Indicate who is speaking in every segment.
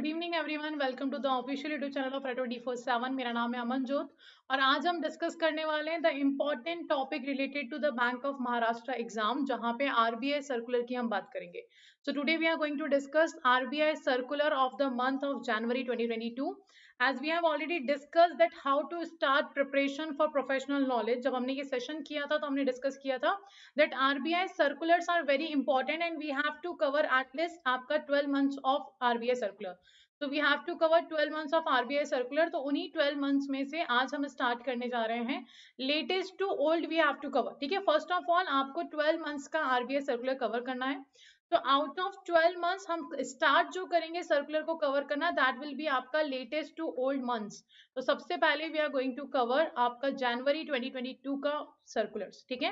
Speaker 1: Good evening everyone, welcome to the official YouTube channel of रेटो D47। मेरा नाम है अमनजोत और आज हम डिस्कस करने वाले हैं the important topic related to the bank of Maharashtra exam, जहां पे आरबीआई सर्कुलर की हम बात करेंगे। So today we are going to discuss RBI circular of the month of January 2022। as we have already discussed that how to start preparation for professional knowledge। जब हमने ये session किया था तो हमने डिस्कस किया था that RBI circulars are very important and we have to cover at least आपका 12 months of RBI circular। तो we have to cover 12 months of RBI circular. तो उन्हीं 12 मंथ्स में से आज हम स्टार्ट करने जा रहे हैं latest to old we have to cover. ठीक है, फर्स्ट ऑफ ऑल आपको 12 मंथ्स का आरबीआई सर्कुलर कवर करना है। तो आउट ऑफ 12 मंथ्स हम स्टार्ट जो करेंगे सर्कुलर को कवर करना, दैट विल बी आपका लेटेस्ट टू ओल्ड मंथ्स। तो सबसे पहले we are going to cover आपका जनवरी 2022 का सर्कुलर्स। ठीक है,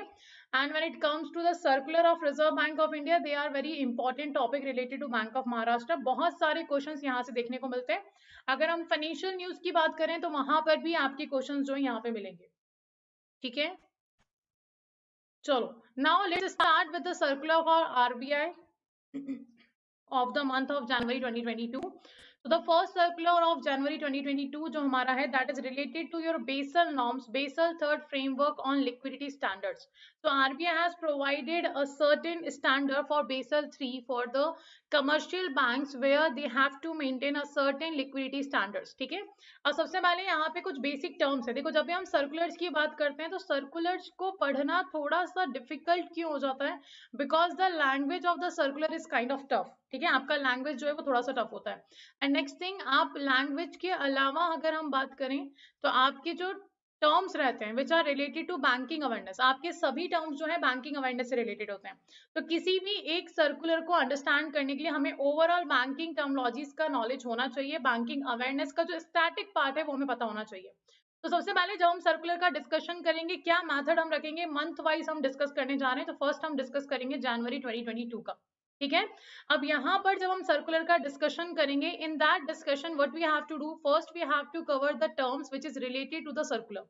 Speaker 1: and when it comes to the circular of reserve bank of India, they are very important topic related to bank of Maharashtra. बहुत सारे क्वेश्चंस यहाँ से देखने को मिलते हैं। अगर हम फाइनेंशियल न्यूज की बात करें तो वहां पर भी आपके क्वेश्चंस जो है यहाँ पे मिलेंगे। ठीक है, चलो now let's start with the circular for RBI of the month of January 2022। So the first circular of January 2022 जो हमारा है, that is related to your Basel norms, Basel third framework on liquidity standards। So RBI has provided a certain standard for Basel 3 for the commercial banks where they have to maintain a certain liquidity standards। ठीक है, और सबसे पहले यहाँ पे कुछ basic terms है। देखो, जब भी हम सर्कुलर्स की बात करते हैं तो सर्कुलर्स को पढ़ना थोड़ा सा डिफिकल्ट क्यों हो जाता है? Because the language of the circular is kind of tough. ठीक है, आपका लैंग्वेज जो है वो थोड़ा सा टफ होता है। एंड नेक्स्ट थिंग, आप लैंग्वेज के अलावा अगर हम बात करें तो आपके जो टर्म्स रहते हैं which are related to banking awareness, आपके सभी टर्म्स जो है बैंकिंग अवेयरनेस से रिलेटेड होते हैं। तो किसी भी एक सर्कुलर को अंडरस्टैंड करने के लिए हमें ओवरऑल बैंकिंग टर्मोलॉजीज का नॉलेज होना चाहिए। बैंकिंग अवेयरनेस का जो स्टैटिक पार्ट है वो हमें पता होना चाहिए। तो सबसे पहले जब हम सर्कुलर का डिस्कशन करेंगे, क्या मेथड हम रखेंगे, मंथ वाइज हम डिस्कस करने जा रहे हैं। तो फर्स्ट हम डिस्कस करेंगे जनवरी 2022 का। ठीक है, अब यहाँ पर जब हम सर्कुलर का डिस्कशन करेंगे, in that discussion what we have to do, first we have to cover the terms which is related to the circular.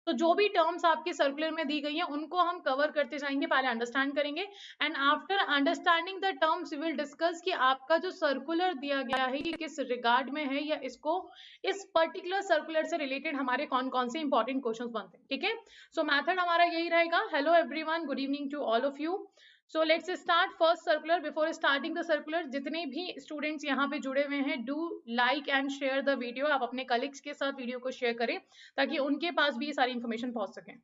Speaker 1: तो जो भी टर्म्स आपके सर्कुलर में दी गई हैं उनको हम कवर करते जाएंगे, पहले अंडरस्टैंड करेंगे and after understanding the terms we will discuss कि आपका जो सर्कुलर दिया गया है ये किस रिगार्ड में है, या इसको इस पर्टिकुलर सर्कुलर से रिलेटेड हमारे कौन कौन से इंपॉर्टेंट क्वेश्चंस बनते हैं। ठीक है, सो मेथड हमारा यही रहेगा। Hello everyone, good evening to all of you. So let's start first circular. Before starting the circular, जितने भी स्टूडेंट्स यहाँ पे जुड़े हुए हैं, do like and share the video. आप अपने कलीग्स के साथ वीडियो को शेयर करें ताकि उनके पास भी ये सारी इंफॉर्मेशन पहुंच सके।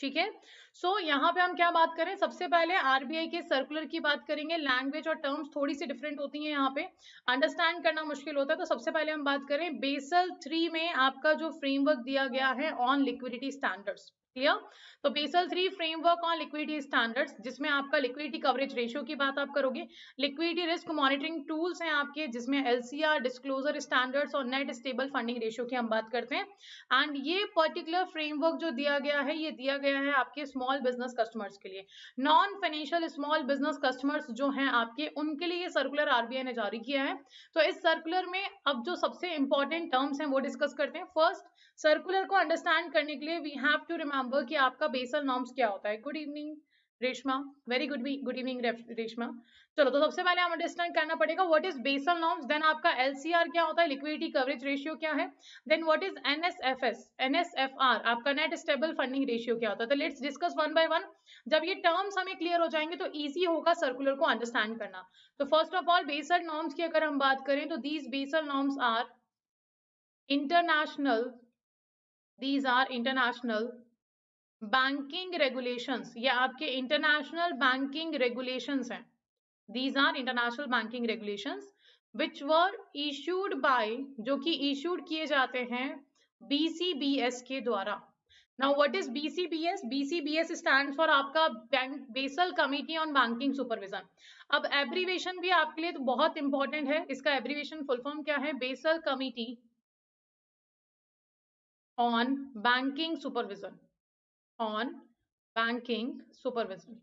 Speaker 1: ठीक है, सो यहाँ पे हम क्या बात करें, सबसे पहले आरबीआई के सर्कुलर की बात करेंगे। लैंग्वेज और टर्म्स थोड़ी सी डिफरेंट होती हैं, यहाँ पे अंडरस्टैंड करना मुश्किल होता है। तो सबसे पहले हम बात करें बेसल 3 में आपका जो फ्रेमवर्क दिया गया है ऑन लिक्विडिटी स्टैंडर्ड्स। क्लियर? तो Basel 3 framework on liquidity standards, जिसमें आपका लिक्विडिटी कवरेज रेशियो की बात आप करोगे, लिक्विडिटी रिस्क मॉनिटरिंग टूल्स हैं आपके, जिसमें एलसीआर, डिस्क्लोजर स्टैंडर्ड्स और नेट स्टेबल फंडिंग रेशियो की हम बात करते हैं। एंड ये पर्टिकुलर फ्रेमवर्क जो दिया गया है, ये दिया गया है आपके स्मॉल बिजनेस कस्टमर्स के लिए। Non financial small business customers जो हैं आपके, उनके लिए ये सर्कुलर आरबीआई ने जारी किया है। तो इस सर्कुलर में अब जो सबसे इंपॉर्टेंट टर्म्स हैं वो डिस्कस करते हैं। फर्स्ट, सर्कुलर को अंडरस्टैंड करने के लिए वी हैव टू रिमेंबर कि आपका बेसल नॉर्म्स क्या होता है। Good evening Reshma, very good evening Reshma. चलो, तो सबसे पहले हम अंडरस्टैंड करना पड़ेगा what is Basel norms, then आपका एलसीआर क्या होता है, लिक्विडिटी कवरेज रेशियो क्या है, then what is NSFS, NSFR आपका नेट स्टेबल फंडिंग रेशियो क्या होता है। तो let's discuss one by one. जब ये टर्म्स हमें क्लियर हो जाएंगे तो इजी होगा सर्कुलर को अंडरस्टैंड करना। तो first of all Basel norms की अगर हम बात करें तो these Basel norms are international, these are international banking regulations। ये आपके इंटरनेशनल बैंकिंग रेगुलेशंस हैं। these are international banking regulations which were issued by, जो कि इशूड किए जाते हैं BCBS के द्वारा। Now what is BCBS? BCBS stands for आपका Basel committee on banking supervision. अब एब्रीवेशन भी आपके लिए तो बहुत इंपॉर्टेंट है, इसका एब्रीवेशन फुल फॉर्म क्या है, Basel committee on banking supervision, on banking supervision।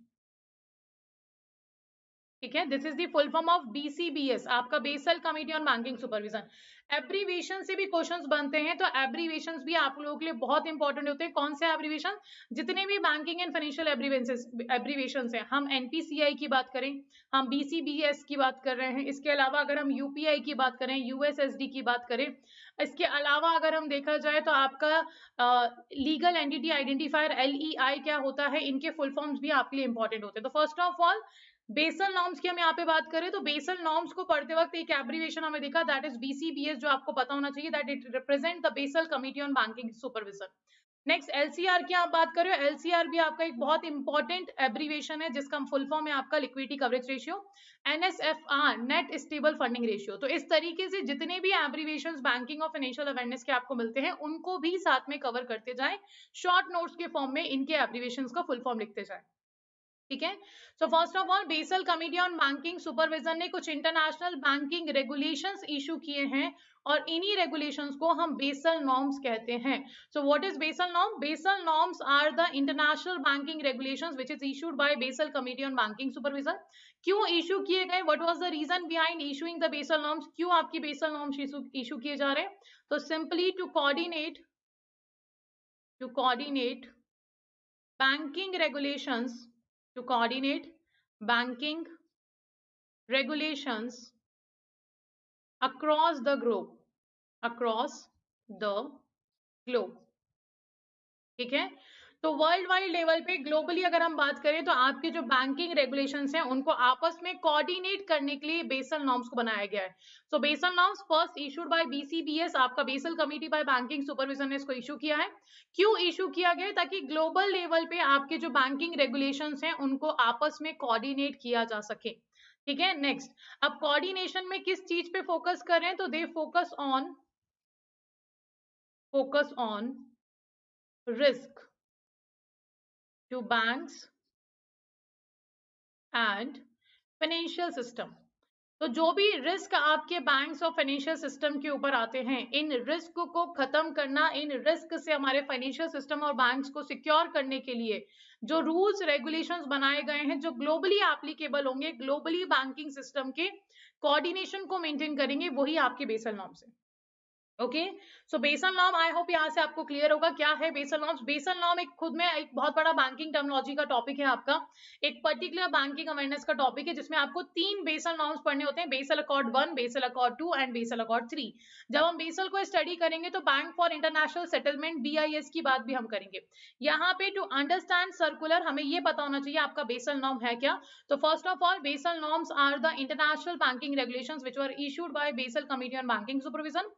Speaker 1: ठीक है, this is the full form of BCBS, आपका Basel committee on banking supervision. Abbreviation से भी क्वेश्चंस बनते हैं, तो एब्रीविएशंस भी आप लोगों के लिए बहुत इंपॉर्टेंट होते हैं। कौन से एब्रीविएशन? जितने भी बैंकिंग एंड फाइनेंशियल एब्रीविएशंस हैं, हम NPCI की बात करें, हम BCBS की बात कर रहे हैं, इसके अलावा अगर हम UPI की बात करें, USSD की बात करें, इसके अलावा अगर हम देखा जाए तो आपका लीगल एंटिटी आइडेंटिफायर LEI क्या होता है, इनके फुल फॉर्म्स भी आपके लिए इंपॉर्टेंट होते हैं। तो first of all Basel norms की हम यहाँ पे बात करें तो बेसल नॉर्म्स को पढ़ते वक्त एक एब्रीविएशन हमें दिखा, दैट इज BCBS, जो आपको पता होना चाहिए, that it represent the Basel committee on banking supervision. Next LCR की आप बात करें, LCR भी आपका एक बहुत इंपॉर्टेंट एब्रीविएशन है, जिसका फुल फॉर्म है आपका liquidity coverage ratio, NSFR, net stable funding ratio. तो इस तरीके से जितने भी एब्रीविएशंस बैंकिंग और फाइनेंशियल अवेयरनेस के आपको मिलते हैं, उनको भी साथ में कवर करते जाएं, शॉर्ट नोट्स के फॉर्म में इनके एब्रीविएशंस का फुल फॉर्म लिखते जाएं। ठीक है, so first of all Basel committee on banking supervision ने कुछ इंटरनेशनल बैंकिंग रेगुलेशंस इशू किए हैं, और इन्हीं रेगुलेशंस को हम बेसल नॉर्म्स कहते हैं। So what is Basel norm? Basel norms are the international banking regulations which is issued by Basel committee on banking supervision. क्यों इशू किए गए? What was the reason behind issuing the Basel norms? क्यों आपकी Basel norms issue किए जा रहे हैं? तो simply to coordinate banking regulations, to coordinate banking regulations across the globe। ठीक है, तो वर्ल्ड वाइड लेवल पे ग्लोबली अगर हम बात करें तो आपके जो बैंकिंग रेगुलेशंस हैं उनको आपस में कोऑर्डिनेट करने के लिए बेसल नॉर्म्स को बनाया गया है। So Basel norms first issued by BCBS, आपका Basel committee by banking supervision ने इसको इशू किया है। क्यों इशू किया गया? ताकि ग्लोबल लेवल पे आपके जो बैंकिंग रेगुलेशंस हैं उनको आपस में कोऑर्डिनेट किया जा सके। ठीक है, नेक्स्ट, अब कोऑर्डिनेशन में किस चीज पे फोकस कर रहे हैं? तो they focus on risk to banks and financial system. तो जो भी रिस्क आपके बैंक्स और फाइनेंशियल सिस्टम के ऊपर आते हैं, इन रिस्क को खत्म करना, इन रिस्क से हमारे फाइनेंशियल सिस्टम और बैंक्स को सिक्योर करने के लिए जो रूल्स रेगुलेशंस बनाए गए हैं, जो ग्लोबली एप्लीकेबल होंगे, ग्लोबली बैंकिंग सिस्टम के कोऑर्डिनेशन को मेंटेन करेंगे, वही आपके बेसल नॉर्म्स है। Okay, so Basel norm, I hope यहाँ से आपको क्लियर होगा क्या है बेसल नॉर्म्स। बेसल नॉर्म एक खुद में एक बहुत बड़ा बैंकिंग टर्मिनोलॉजी का टॉपिक है, आपका एक पर्टिकुलर बैंकिंग अवेयरनेस का टॉपिक है, जिसमें आपको 3 बेसल नॉर्म्स पढ़ने होते हैं, Basel accord 1, Basel accord 2 and Basel accord 3। जब हम बेसल को स्टडी करेंगे तो bank for international settlement BIS की बात भी हम करेंगे। यहाँ पे टू अंडरस्टैंड सर्कुलर हमें ये पता होना चाहिए आपका बेसल नॉर्म है क्या। तो first of all Basel norms are the international banking regulations which were issued by Basel committee on banking supervision.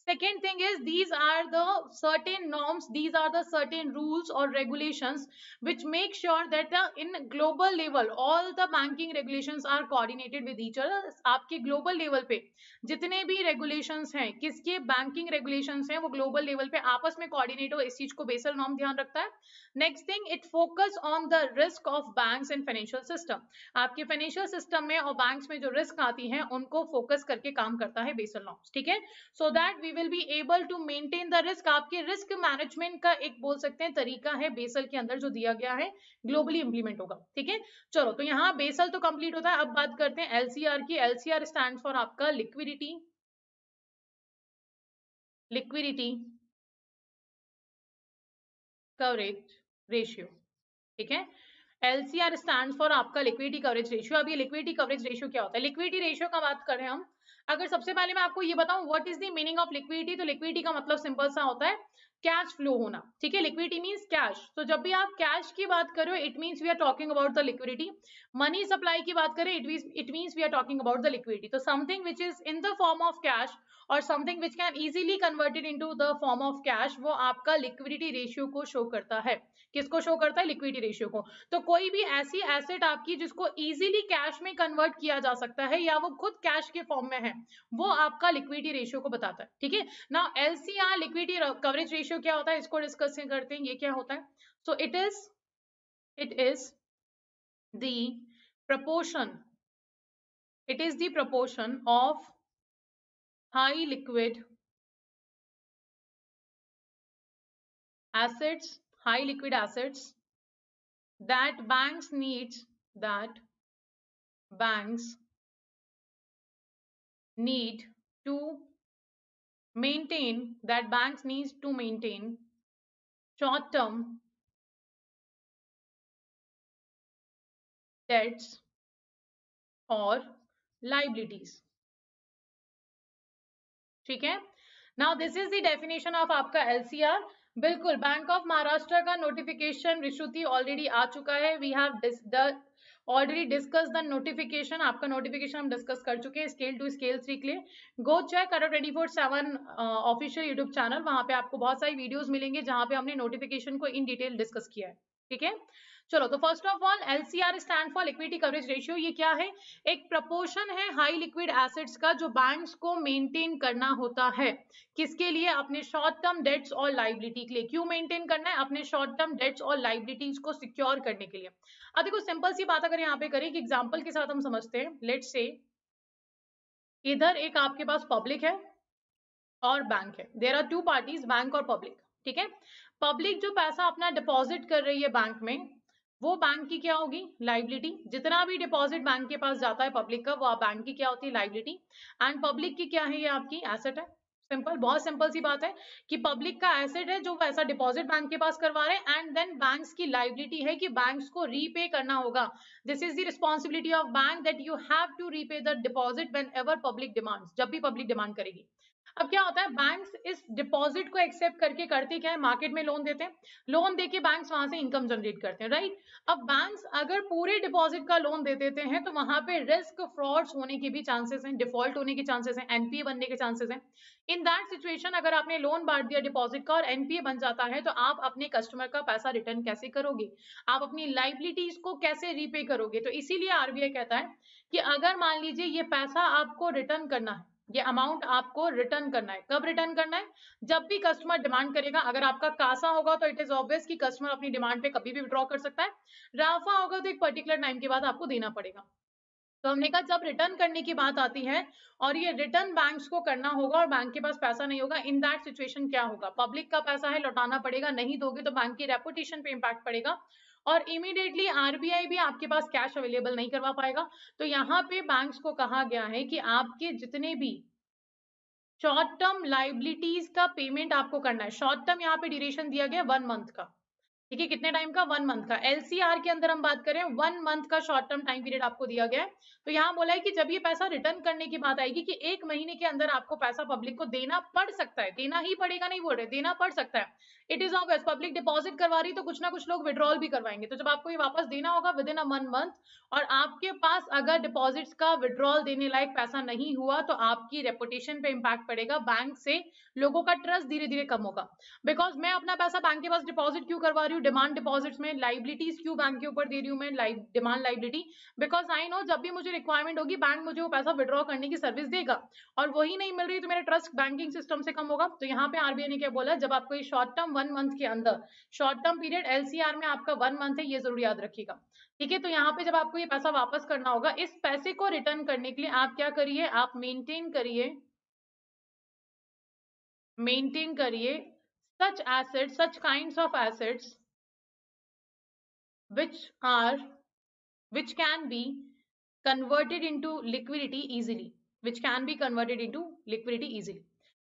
Speaker 1: Second thing is these are the certain norms, these are the certain rules or regulations which make sure that in global level all the banking regulations are coordinated with each other। आपके global level पे जितने भी regulations हैं, किसके banking regulations हैं, वो global level पे आपस में coordinate हो, इस चीज को बेसल norm ध्यान रखता है। Next thing, it focus on the risk of banks and financial system। आपके फाइनेंशियल सिस्टम में और बैंक्स में जो रिस्क आती हैं उनको फोकस करके काम करता है बेसल नॉर्म्स। ठीक है, so that we will be able to maintain the risk. आपके रिस्क मैनेजमेंट का एक बोल सकते हैं तरीका है बेसल के अंदर जो दिया गया है, ग्लोबली इंप्लीमेंट होगा। ठीक है, चलो तो यहाँ बेसल तो कंप्लीट होता है। अब बात करते हैं LCR की। LCR स्टैंड फॉर आपका लिक्विडिटी कवरेज रेशियो। ठीक है, LCR स्टैंड फॉर आपका लिक्विडिटी कवरेज रेशियो। अब ये लिक्विडिटी कवरेज रेशियो क्या होता है? लिक्विडिटी रेशियो का बात करें हम, अगर सबसे पहले मैं आपको ये बताऊं what is the meaning of liquidity, तो लिक्विडिटी का मतलब सिंपल सा होता है कैश फ्लो होना। ठीक है, लिक्विडिटी मींस कैश। तो जब भी आप कैश की बात करो, it means we are talking about the liquidity. Money supply की बात करें, it means we are talking about the liquidity. तो something which is in the form of cash और something which can easily converted into the form of cash, वो आपका liquidity ratio को show करता है। किसको शो करता है? लिक्विडिटी रेशियो को। तो कोई भी ऐसी एसेट आपकी जिसको इजीली कैश में कन्वर्ट किया जा सकता है या वो खुद कैश के फॉर्म में है, वो आपका लिक्विडिटी रेशियो को बताता है। ठीक है, now LCR liquidity coverage ratio क्या होता है, इसको डिस्कस करते हैं। ये क्या होता है? So it is the proportion of high liquid assets that banks needs banks need to maintain, that banks needs to maintain short term debts or liabilities. ठीक है, now this is the definition of आपका LCR. बिल्कुल, bank of Maharashtra का notification Vishruti already आ चुका है. We have already discussed the notification. आपका notification हम डिस्कस कर चुके हैं स्केल 2 स्केल 3 के लिए. गो चेक करो 24/7 ऑफिशियल यूट्यूब चैनल. वहां पे आपको बहुत सारी वीडियोस मिलेंगे जहां पे हमने नोटिफिकेशन को इन डिटेल डिस्कस किया है. ठीक है, चलो, तो first of all LCR stand for liquidity coverage ratio. ये क्या है? एक प्रपोर्शन है हाई लिक्विड एसेट्स का जो बैंक्स को मेंटेन करना होता है. किसके लिए? अपने शॉर्ट टर्म डेट्स और लाइबिलिटी के लिए. क्यों मेंटेन करना है? अपने शॉर्ट टर्म डेट्स और लाइबिलिटीज को सिक्योर करने के लिए. अब देखो, सिंपल सी बात अगर यहाँ पे करें कि एग्जांपल के साथ हम समझते हैं. लेट्स से इधर एक आपके पास पब्लिक है और बैंक है. There are two parties, bank और पब्लिक. ठीक है, पब्लिक जो पैसा अपना डिपॉजिट कर रही है बैंक में, वो बैंक की क्या होगी? लाइबिलिटी. जितना भी डिपॉजिट बैंक के पास जाता है पब्लिक का, वो बैंक की क्या होती है? लाइबिलिटी. एंड पब्लिक की क्या है? ये आपकी एसेट है. सिंपल, बहुत सिंपल सी बात है कि पब्लिक का एसेट है जो पैसा डिपॉजिट बैंक के पास करवा रहे हैं, एंड देन बैंक्स की लाइबिलिटी है कि बैंक्स को रीपे करना होगा. This is the responsibility of bank that you have to repay the deposit whenever public demands. जब भी पब्लिक डिमांड करेगी. अब क्या होता है, बैंक्स इस डिपॉजिट को एक्सेप्ट करके करते क्या है? मार्केट में लोन देते हैं. लोन देके बैंक्स वहां से इनकम जनरेट करते हैं, राइट. अब बैंक्स अगर पूरे डिपॉजिट का लोन दे देते हैं तो वहां पे रिस्क फ्रॉड्स होने के भी चांसेस हैं, डिफॉल्ट होने के चांसेस हैं, एनपीए बनने के चांसेस हैं. इन दैट सिचुएशन अगर आपने लोन बांट दिया डिपॉजिट का और एनपीए बन जाता है, तो आप अपने कस्टमर का पैसा रिटर्न कैसे करोगे? आप अपनी लाइबिलिटीज को कैसे रीपे करोगे? तो इसीलिए आरबीआई कहता है कि अगर मान लीजिए ये पैसा आपको रिटर्न करना है, ये अमाउंट आपको रिटर्न करना है. कब रिटर्न करना है? जब भी कस्टमर डिमांड करेगा. अगर आपका कासा होगा तो इट इज ऑब्वियस कि कस्टमर अपनी डिमांड पे कभी भी विड्रॉ कर सकता है. राफा होगा तो एक पर्टिकुलर टाइम के बाद आपको देना पड़ेगा. तो हमने कहा जब रिटर्न करने की बात आती है और ये रिटर्न बैंक्स को करना होगा और बैंक के पास पैसा नहीं होगा, इन दैट सिचुएशन क्या होगा? पब्लिक का पैसा है, लौटाना पड़ेगा. नहीं दोगे तो बैंक की रेपुटेशन पे इंपैक्ट पड़ेगा और इमीडिएटली आरबीआई भी आपके पास कैश अवेलेबल नहीं करवा पाएगा. तो यहाँ पे बैंक्स को कहा गया है कि आपके जितने भी शॉर्ट टर्म लाइबिलिटीज का पेमेंट आपको करना है. शॉर्ट टर्म यहाँ पे ड्यूरेशन दिया गया 1 मंथ का. ठीक है, कितने टाइम का? 1 मंथ का. एलसीआर के अंदर हम बात करें 1 मंथ का शॉर्ट टर्म टाइम पीरियड आपको दिया गया है. तो यहाँ बोला है कि जब ये पैसा रिटर्न करने की बात आएगी कि 1 महीने के अंदर आपको पैसा पब्लिक को देना पड़ सकता है. देना ही पड़ेगा नहीं बोल रहे, देना पड़ सकता है. It is obvious, public deposit करवा रही तो कुछ ना कुछ लोग विड्रॉल भी करवाएंगे. तो जब आपको ये वापस देना होगा विद इन अ 1 मंथ और आपके पास अगर डिपॉजिट्स का विड्रॉल देने लायक पैसा नहीं हुआ तो आपकी रेपुटेशन पे इंपैक्ट पड़ेगा. बैंक से लोगों का ट्रस्ट धीरे धीरे कम होगा. बिकॉज मैं अपना पैसा बैंक के पास डिपॉजिट क्यों करवा रही हूँ? डिमांड डिपॉजिट्स में लाइबिलिटीज क्यों बैंक के ऊपर दे रही हूँ मैं? Demand liability. Because I know जब भी मुझे रिक्वायरमेंट होगी बैंक मुझे वो पैसा विड्रॉ करने की सर्विस देगा और वही नहीं मिल रही तो मेरा ट्रस्ट बैंकिंग सिस्टम से कम होगा. तो यहाँ पे आरबीआई ने क्या बोला, जब आपको ये शॉर्ट टर्म 1 मंथ के अंदर, शॉर्ट टर्म पीरियड एलसीआर में आपका 1 मंथ है, ये जरूर याद रखिएगा. ठीक है, तो यहाँ पे जब आपको ये पैसा वापस करना होगा, इस पैसे को रिटर्न करने के लिए आप क्या करिए? आप मेंटेन करिए such assets, such kinds of assets which can be converted into liquidity easily.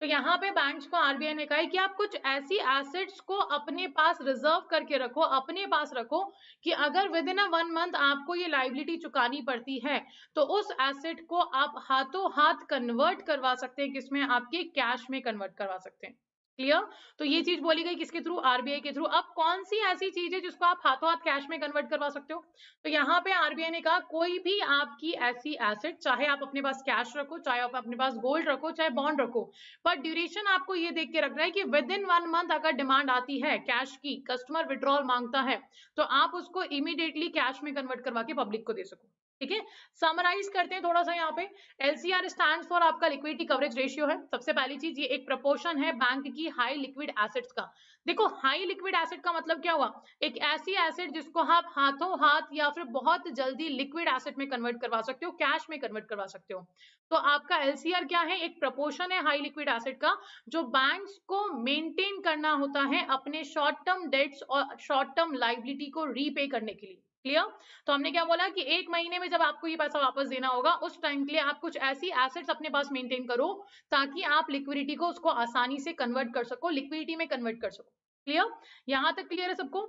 Speaker 1: तो यहाँ पे बैंक्स को आरबीआई ने कहा है कि आप कुछ ऐसी एसेट्स को अपने पास रिजर्व करके रखो, अपने पास रखो कि अगर विद इन अ 1 मंथ आपको ये लाइबिलिटी चुकानी पड़ती है तो उस एसेट को आप हाथों हाथ कन्वर्ट करवा सकते हैं. किसमें? आपके कैश में कन्वर्ट करवा सकते हैं. क्लियर? तो ये चीज बोली गई किसके थ्रू? आरबीआई के थ्रू. अब कौन सी ऐसी चीज है जिसको आप हाथों हाथ कैश में कन्वर्ट करवा सकते हो? तो यहाँ पे आरबीआई ने कहा कोई भी आपकी ऐसी एसेट, चाहे आप अपने पास कैश रखो, चाहे आप अपने पास गोल्ड रखो, चाहे बॉन्ड रखो, पर ड्यूरेशन आपको ये देख के रखना है कि विद इन 1 मंथ अगर डिमांड आती है कैश की, कस्टमर विड्रॉल मांगता है, तो आप उसको इमीडिएटली कैश में कन्वर्ट करवा के पब्लिक को दे सको. ठीक है, समराइज करते हैं थोड़ा सा. यहाँ पे एलसीआर स्टैंड्स फॉर आपका लिक्विडिटी कवरेज रेशियो है. सबसे पहली चीज, ये एक प्रपोर्शन है बैंक की हाई लिक्विड एसेट्स का. देखो, हाई लिक्विड एसेट का मतलब क्या हुआ? एक ऐसी एसेट जिसको आप हाथों हाथ या फिर बहुत जल्दी लिक्विड एसेट में कन्वर्ट करवा सकते हो, कैश में कन्वर्ट करवा सकते हो. तो आपका एलसीआर क्या है? एक प्रपोर्शन है हाई लिक्विड एसेट का जो बैंक्स को मेंटेन करना होता है अपने शॉर्ट टर्म डेट्स और शॉर्ट टर्म लाइबिलिटी को रीपे करने के लिए. क्लियर? तो हमने क्या बोला कि 1 महीने में जब आपको ये पैसा वापस देना होगा, उस टाइम के लिए आप कुछ ऐसी एसेट्स अपने पास मेंटेन करो ताकि आप लिक्विडिटी को उसको आसानी से कन्वर्ट कर सको, लिक्विडिटी में कन्वर्ट कर सको। क्लियर? यहां तक क्लियर है सबको?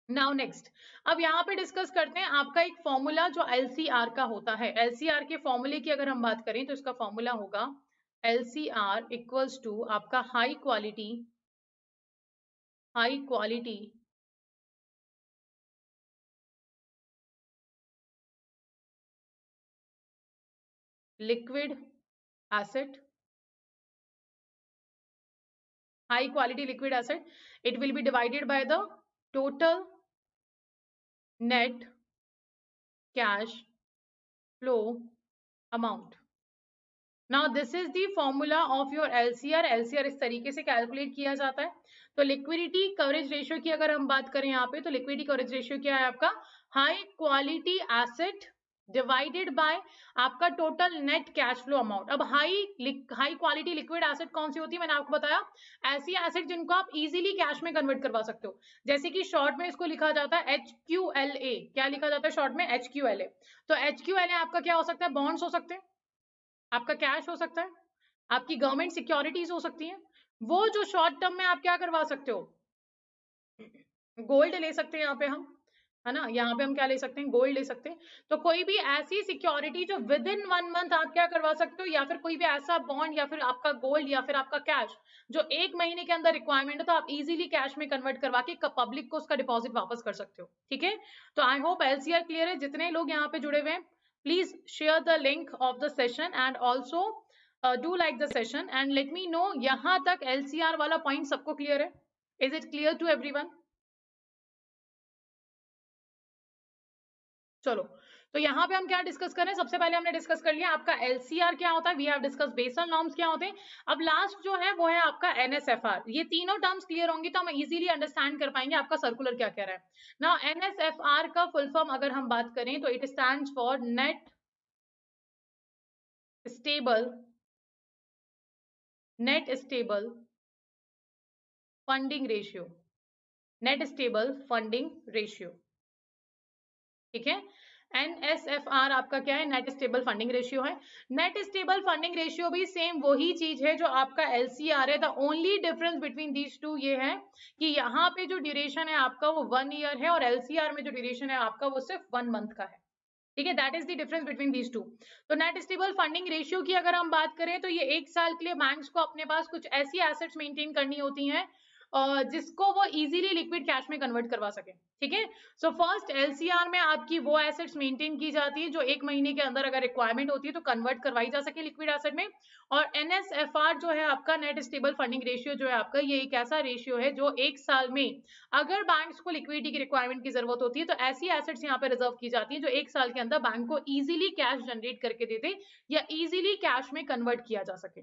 Speaker 1: नाउ नेक्स्ट, अब यहाँ पे डिस्कस करते हैं आपका एक फॉर्मूला जो एलसीआर का होता है। एलसीआर के फॉर्मूले की अगर हम बात करें तो इसका फॉर्मूला होगा एलसीआर इक्वल्स टू आपका high quality liquid asset, high quality liquid asset, it will be divided by the total net cash flow amount. Now this is the formula of your LCR. LCR इस तरीके से calculate किया जाता है। तो liquidity coverage ratio की अगर हम बात करें यहाँ पे, तो लिक्विडिटी कवरेज रेशियो क्या है आपका? High quality asset divided by आपका total net cash flow amount. अब हाई क्वालिटी लिक्विड एसेट कौन सी होती है? मैंने आपको बताया ऐसी एसेट जिनको आप इजीली कैश में कन्वर्ट करवा सकते हो, जैसे कि शॉर्ट में इसको लिखा जाता है HQLA। क्या लिखा जाता है शॉर्ट में? HQLA। तो HQLA आपका क्या हो सकता है? बॉन्ड्स हो सकते हैं, आपका कैश हो सकता है, आपकी गवर्नमेंट सिक्योरिटीज हो सकती हैं। वो जो शॉर्ट टर्म में आप क्या करवा सकते हो? गोल्ड ले सकते हैं यहाँ पे हम, है ना? यहाँ पे हम क्या ले सकते हैं? गोल्ड ले सकते हैं। तो कोई भी ऐसी सिक्योरिटी जो विद इन 1 मंथ आप क्या करवा सकते हो, या फिर कोई भी ऐसा बॉन्ड या फिर आपका गोल्ड या फिर आपका कैश जो 1 महीने के अंदर रिक्वायरमेंट है, तो आप इजीली कैश में कन्वर्ट करवा के पब्लिक को उसका डिपॉजिट वापस कर सकते हो। ठीक है? तो आई होप एलसीआर क्लियर है। जितने लोग यहाँ पे जुड़े हुए हैं, please share the link of the session and also do like the session and let me know यहाँ तक एलसीआर वाला पॉइंट सबको क्लियर है? Is it clear to everyone? चलो, तो यहाँ पे हम क्या डिस्कस कर रहे हैं? सबसे पहले हमने डिस्कस कर लिया आपका एलसीआर क्या होता है, we have discuss Basel norms क्या होते हैं। अब लास्ट जो है वो है आपका एनएसएफआर। ये तीनों टर्म्स क्लियर होंगी तो हम इजीली अंडरस्टैंड कर पाएंगे आपका सर्कुलर क्या कह रहा है ना। एनएसएफआर का फुल फॉर्म अगर हम बात करें तो it stands for net stable funding ratio. Net stable funding ratio, ठीक है? एनएसएफआर आपका क्या है? नेट स्टेबल फंडिंग रेशियो है। नेट स्टेबल फंडिंग रेशियो भी सेम वही चीज है जो आपका एलसीआर है। The only difference between these two ये है कि यहाँ पे जो ड्यूरेशन है आपका वो 1 ईयर है और एलसीआर में जो ड्यूरेशन है आपका वो सिर्फ 1 मंथ का है। ठीक है? That is the difference between these two. तो नेट स्टेबल फंडिंग रेशियो की अगर हम बात करें तो ये 1 साल के लिए बैंक्स को अपने पास कुछ ऐसी एसेट्स मेंटेन करनी होती हैं जिसको वो इजीली लिक्विड कैश में कन्वर्ट करवा सके। ठीक है? सो फर्स्ट एलसीआर में आपकी वो एसेट्स मेंटेन की जाती है जो 1 महीने के अंदर अगर रिक्वायरमेंट होती है तो कन्वर्ट करवाई जा सके लिक्विड एसेट में। और एनएसएफआर जो है आपका नेट स्टेबल फंडिंग रेशियो जो है आपका, ये एक ऐसा रेशियो है जो 1 साल में अगर बैंक्स को लिक्विडिटी की रिक्वायरमेंट की जरूरत होती है तो ऐसी एसेट्स यहाँ पे रिजर्व की जाती है जो 1 साल के अंदर बैंक को इजीली कैश जनरेट करके दे दे या इजीली कैश में कन्वर्ट किया जा सके।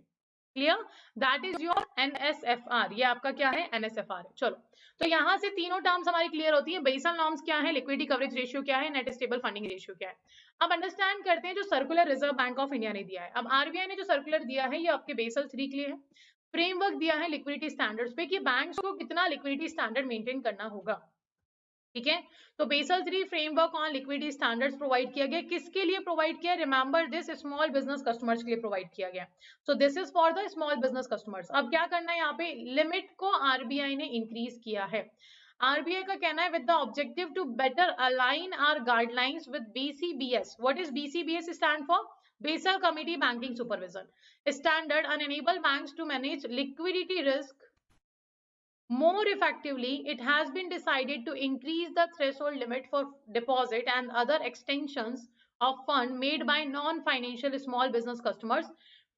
Speaker 1: Clear? That is your NSFR. ये आपका क्या है? एनएसएफआर है। चलो, तो यहाँ से तीनों टर्म्स हमारी क्लियर होती है। बेसल नॉर्म्स क्या है, लिक्विडिटी कवरेज रेशियो क्या है, नेट स्टेबल फंडिंग रेशियो क्या है। अब अंडरस्टैंड करते हैं जो circular reserve bank of India ने दिया है। अब आरबीआई ने जो सर्कुलर दिया है ये आपके बेसल 3 के लिए है। फ्रेमवर्क दिया है लिक्विडिटी स्टैंडर्ड्स पे कि बैंक्स को कितना लिक्विडिटी स्टैंडर्ड मेंटेन करना होगा। ठीक है? तो Basel 3 framework on liquidity standards provide किया गया। किसके लिए प्रोवाइड किया? Remember this, small business customers के लिए प्रोवाइड किया गया। So this is for the small business customers. अब क्या करना है यहाँ पे? लिमिट को आरबीआई ने इंक्रीज किया है। आरबीआई का कहना है with the objective to better align our guidelines with BCBS. What is BCBS stand for? Basel Committee Banking Supervision Standard and enable banks to manage liquidity risk more effectively. It has been decided to increase the threshold limit for deposit and other extensions of fund made by non-financial small business customers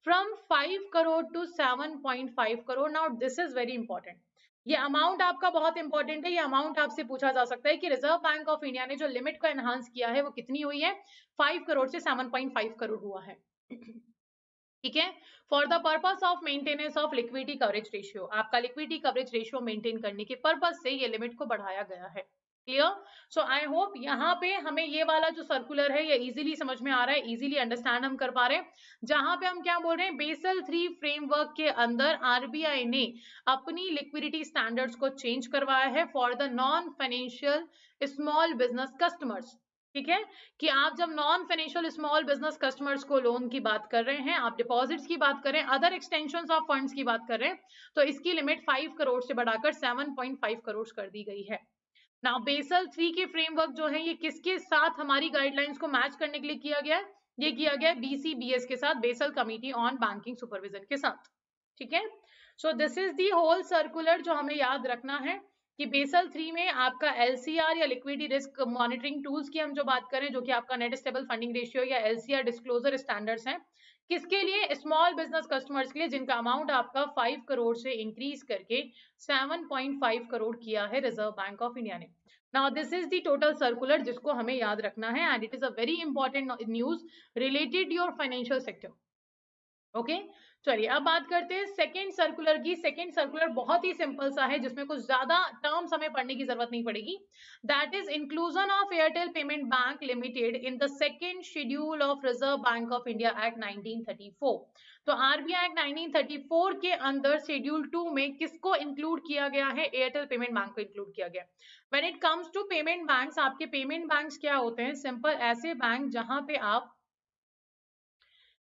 Speaker 1: from 5 crore to 7.5 crore. Now this is very important. ये amount आपका बहुत important है। ये amount आपसे पूछा जा सकता है कि रिजर्व बैंक ऑफ इंडिया ने जो लिमिट को एनहांस किया है वो कितनी हुई है? 5 करोड़ से 7.5 करोड़ हुआ है। ठीक है? For the purpose of maintenance of liquidity coverage ratio. आपका लिक्विडिटी कवरेज रेशियो मेंटेन करने के पर्पस से ये लिमिट को बढ़ाया गया है। क्लियर? सो आई होप यहाँ पे हमें ये वाला जो सर्कुलर है ये इजीली समझ में आ रहा है, इजीली अंडरस्टैंड हम कर पा रहे हैं। जहां पे हम क्या बोल रहे हैं, बेसल 3 फ्रेमवर्क के अंदर आरबीआई ने अपनी लिक्विडिटी स्टैंडर्ड्स को चेंज करवाया है for the non financial small business customers. ठीक है, कि आप जब non financial small business customers को लोन की बात कर रहे हैं, आप डिपॉजिट्स की बात कर रहे हैं, अदर एक्सटेंशन ऑफ फंड्स की बात कर रहे हैं, तो इसकी लिमिट 5 करोड़ से बढ़ाकर 7.5 करोड़ कर दी गई है। नाउ बेसल 3 के फ्रेमवर्क जो है ये किसके साथ हमारी गाइडलाइंस को मैच करने के लिए किया गया है, ये किया गया है बीसीबीएस के साथ, Basel committee on banking supervision के साथ। ठीक है, so this is the whole circular जो हमें याद रखना है कि बेसल 3 में आपका एलसीआर या लिक्विडिटी रिस्क मॉनिटरिंग टूल्स की हम जो बात करें, जो कि आपका नेट स्टेबल फंडिंग रेशियो या एलसीआर डिस्क्लोजर स्टैंडर्ड्स हैं, किसके लिए, स्मॉल बिजनेस कस्टमर्स के लिए जिनका अमाउंट आपका 5 करोड़ से इंक्रीज करके 7.5 करोड़ किया है रिजर्व बैंक ऑफ इंडिया ने। Now this is the total circular जिसको हमें याद रखना है, and it is a very important news related your financial sector. Okay, चलिए अब बात करते हैं सेकंड सर्कुलर की। सेकंड सर्कुलर बहुत ही सिंपल सा है, जिसमें कुछ ज्यादा टर्म्स हमें पढ़ने की जरूरत नहीं पड़ेगी। That is inclusion of Airtel payment bank limited in the second schedule of reserve bank of India act 1934। तो आरबीआई एक्ट 1934 के अंदर शेड्यूल 2 में किसको इंक्लूड किया गया है, एयरटेल पेमेंट बैंक को इंक्लूड किया गया। When it comes to payment banks, आपके पेमेंट बैंक्स क्या होते हैं, सिंपल ऐसे बैंक जहां पे आप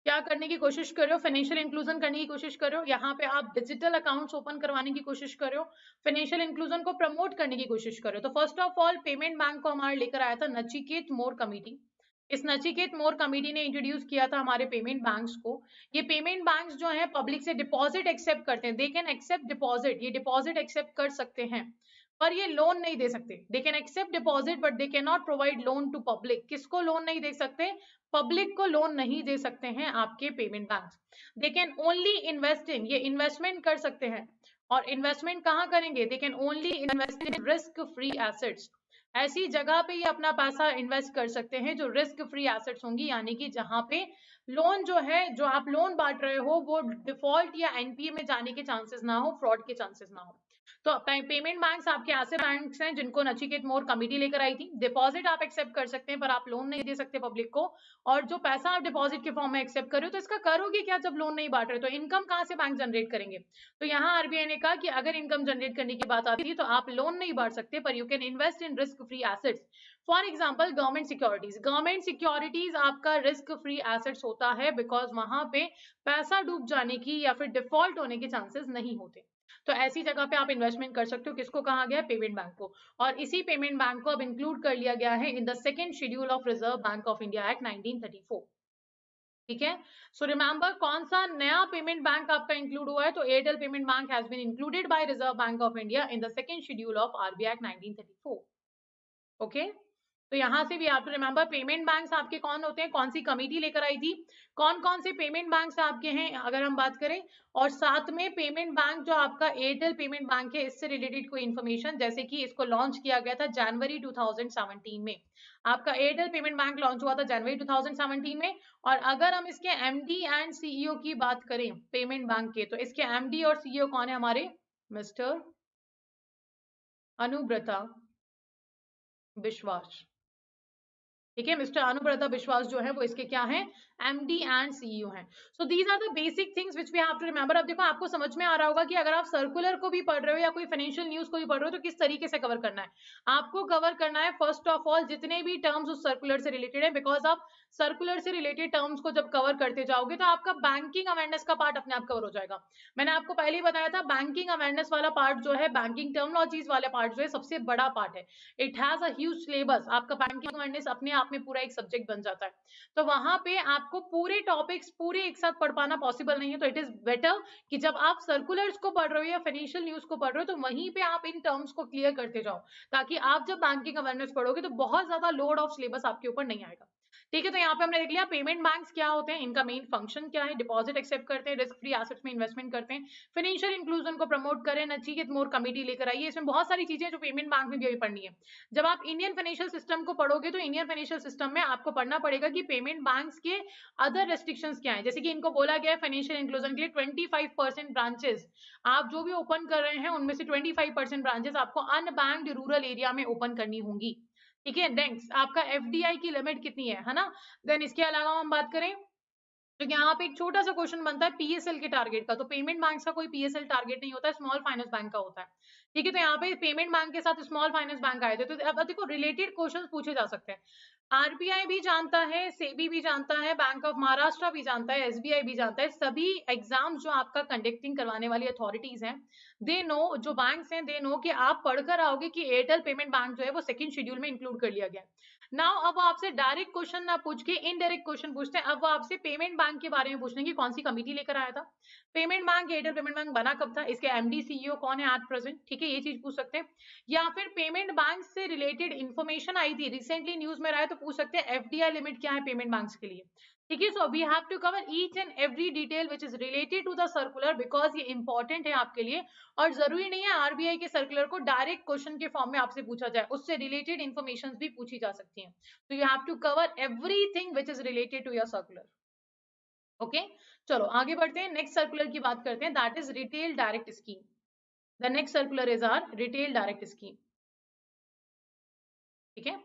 Speaker 1: क्या करने की कोशिश कर रहे हो, फाइनेंशियल इंक्लूजन करने की कोशिश कर रहे हो, यहाँ पे आप डिजिटल अकाउंट्स ओपन करवाने की कोशिश कर रहे हो, फाइनेंशियल इंक्लूजन को प्रमोट करने की कोशिश कर रहे हो। तो first of all payment bank को हमारे लेकर आया था नचिकेत मोर कमेटी। इस नचिकेत मोर कमेटी ने इंट्रोड्यूस किया था हमारे पेमेंट बैंक्स को। ये पेमेंट बैंक्स जो है पब्लिक से डिपॉजिट एक्सेप्ट करते हैं, दे कैन एक्सेप्ट डिपॉजिट, ये डिपॉजिट एक्सेप्ट कर सकते हैं, पर ये लोन नहीं दे सकते। They can accept deposit but they can not provide loan to public. किसको लोन नहीं दे सकते, पब्लिक को लोन नहीं दे सकते हैं आपके payment banks. They can only invest in, ये इन्वेस्टमेंट कर सकते हैं, और इन्वेस्टमेंट कहाँ करेंगे, they can only invest in risk free assets. ऐसी जगह पे ये अपना पैसा इन्वेस्ट कर सकते हैं जो रिस्क फ्री एसेट्स होंगी, यानी कि जहां पे लोन जो है, जो आप लोन बांट रहे हो, वो डिफॉल्ट या एनपीए में जाने के चांसेस ना हो, फ्रॉड के चांसेस ना हो। तो पेमेंट बैंक्स आपके ऐसे बैंक्स हैं जिनको नचिकेत मोर कमेटी लेकर आई थी। डिपॉजिट आप एक्सेप्ट कर सकते हैं पर आप लोन नहीं दे सकते पब्लिक को, और जो पैसा आप डिपॉजिट के फॉर्म में एक्सेप्ट कर रहे हो तो इसका करोगे क्या जब लोन नहीं बांट रहे, तो इनकम कहाँ से बैंक जनरेट करेंगे। तो यहाँ आरबीआई ने कहा कि अगर इनकम जनरेट करने की बात आती है तो आप लोन नहीं बांट सकते, पर you can invest in risk free assets. For example government securities, government securities आपका रिस्क फ्री एसेट्स होता है, बिकॉज वहां पे पैसा डूब जाने की या फिर डिफॉल्ट होने के चांसेस नहीं होते। तो ऐसी जगह पे आप इन्वेस्टमेंट कर सकते हो, किसको कहा गया, पेमेंट बैंक को। और इसी पेमेंट बैंक को अब इंक्लूड कर लिया गया है इन the second schedule of reserve bank of India act 1934। ठीक है, सो रिमेंबर कौन सा नया पेमेंट बैंक आपका इंक्लूड हुआ है, तो Airtel payment bank has been included by Reserve bank of India in the second schedule of RBI act 1934। Okay, तो यहां से भी आप रिमेंबर पेमेंट बैंक्स आपके कौन होते हैं, कौन सी कमेटी लेकर आई थी, कौन कौन से पेमेंट बैंक्स आपके हैं अगर हम बात करें, और साथ में पेमेंट बैंक जो आपका एयरटेल पेमेंट बैंक है इससे रिलेटेड कोई इन्फॉर्मेशन, जैसे कि इसको लॉन्च किया गया था जनवरी 2017 में। आपका एयरटेल पेमेंट बैंक लॉन्च हुआ था जनवरी 2017 में। और अगर हम इसके एमडी एंड सीईओ की बात करें पेमेंट बैंक के, तो इसके एमडी और सीईओ कौन है हमारे, मिस्टर अनुब्रता विश्वास। ठीक है, मिस्टर अनुब्रता विश्वास जो है वो इसके क्या है, एमडी एंड सीईओ हैं। So these are the basic things which we have to remember. अब देखो आपको समझ में आ रहा होगा कि अगर आप सर्कुलर को भी पढ़ रहे हो या कोई फाइनेंशियल न्यूज को भी पढ़ रहे हो तो किस तरीके से कवर करना है। आपको कवर करना है फर्स्ट ऑफ ऑल जितने भी टर्म्स उस सर्कुलर से रिलेटेड है, बिकॉज आप सर्कुलर से रिलेटेड टर्म्स को जब कवर करते जाओगे तो आपका बैंकिंग अवेयरनेस का पार्ट अपने आप कवर हो जाएगा। मैंने आपको पहले ही बताया था बैंकिंग अवेयरनेस वाला पार्ट जो है, बैंकिंग टर्मिनोलॉजीज वाला पार्ट जो है सबसे बड़ा पार्ट है। It has a huge syllabus, आपका बैंकिंग अवेयरनेस अपने आप में पूरा एक सब्जेक्ट बन जाता है। तो वहां पे आपको पूरे टॉपिक्स पूरे एक साथ पढ़ पाना पॉसिबल नहीं है, तो इट इज बेटर कि जब आप सर्कुलर्स को पढ़ रहे हो या फाइनेंशियल न्यूज को पढ़ रहे हो तो वहीं पे आप इन टर्म्स को क्लियर करते जाओ, ताकि आप जब बैंकिंग अवेयरनेस पढ़ोगे तो बहुत ज्यादा लोड ऑफ सिलेबस आपके ऊपर नहीं आएगा। ठीक है, तो यहाँ पे हमने देख लिया पेमेंट बैंक्स क्या होते हैं, इनका मेन फंक्शन क्या है, डिपॉजिट एक्सेप्ट करते हैं, रिस्क फ्री एसेट्स में इन्वेस्टमेंट करते हैं, फाइनेंशियल इंक्लूजन को प्रमोट करें, नचिकेत मोर कमेटी लेकर आइए। इसमें बहुत सारी चीजें जो पेमेंट बैंक में भी अभी पढ़नी है। जब आप इंडियन फाइनेंशियल सिस्टम को पढ़ोगे तो इंडियन फाइनेंशियल सिस्टम में आपको पढ़ना पड़ेगा कि पेमेंट बैंक्स के अदर रेस्ट्रिक्शंस क्या है। जैसे कि इनको बोला गया है फाइनेंशियल इंक्लूजन के लिए 25% ब्रांचेस आप जो भी ओपन कर रहे हैं उनमें से 25% ब्रांचेस आपको अनबैंक्ड रूरल एरिया में ओपन करनी होंगी। ठीक है, नेक्स्ट आपका एफडीआई की लिमिट कितनी है ना। देन इसके अलावा हम बात करें तो यहाँ पे एक छोटा सा क्वेश्चन बनता है पीएसएल के टारगेट का। तो पेमेंट बैंक का कोई पीएसएल टारगेट नहीं होता है, स्मॉल फाइनेंस बैंक का होता है। ठीक है, तो यहाँ पे पेमेंट बैंक के साथ स्मॉल फाइनेंस बैंक आए थे, तो अब देखो रिलेटेड क्वेश्चन पूछे जा सकते हैं। आरबीआई भी जानता है, सेबी भी जानता है, बैंक ऑफ महाराष्ट्र भी जानता है, एसबीआई भी जानता है। सभी एग्जाम जो आपका कंडक्टिंग करवाने वाली अथॉरिटीज हैं, दे नो, जो बैंक्स हैं दे नो कि आप पढ़कर आओगे कि एयरटेल पेमेंट बैंक जो है वो सेकंड शेड्यूल में इंक्लूड कर लिया गया। नाउ अब आपसे डायरेक्ट क्वेश्चन ना पूछ के इनडायरेक्ट क्वेश्चन पूछते हैं। अब वो आपसे पेमेंट बैंक के बारे में पूछने की कौन सी कमिटी लेकर आया था, payment bank, Airtel payment bank बना कब था, इसके एमडी सीईओ कौन है एट प्रेजेंट। ठीक है, ये चीज पूछ सकते हैं। या फिर पेमेंट बैंक से रिलेटेड इन्फॉर्मेशन आई थी रिसेंटली न्यूज में रहा है, तो पूछ सकते हैं एफडीआई लिमिट क्या है पेमेंट बैंक्स के लिए। ठीक है, so we have to cover each and every detail which is related to the circular, because ये इंपॉर्टेंट है आपके लिए। और जरूरी नहीं है आरबीआई के सर्कुलर को डायरेक्ट क्वेश्चन के फॉर्म में आपसे पूछा जाए, उससे रिलेटेड इन्फॉर्मेशन भी पूछी जा सकती है। तो you have to cover everything which is related to your circular. Okay, चलो आगे बढ़ते हैं, नेक्स्ट सर्कुलर की बात करते हैं, that is retail direct scheme. The next circular is our retail direct scheme. ठीक है,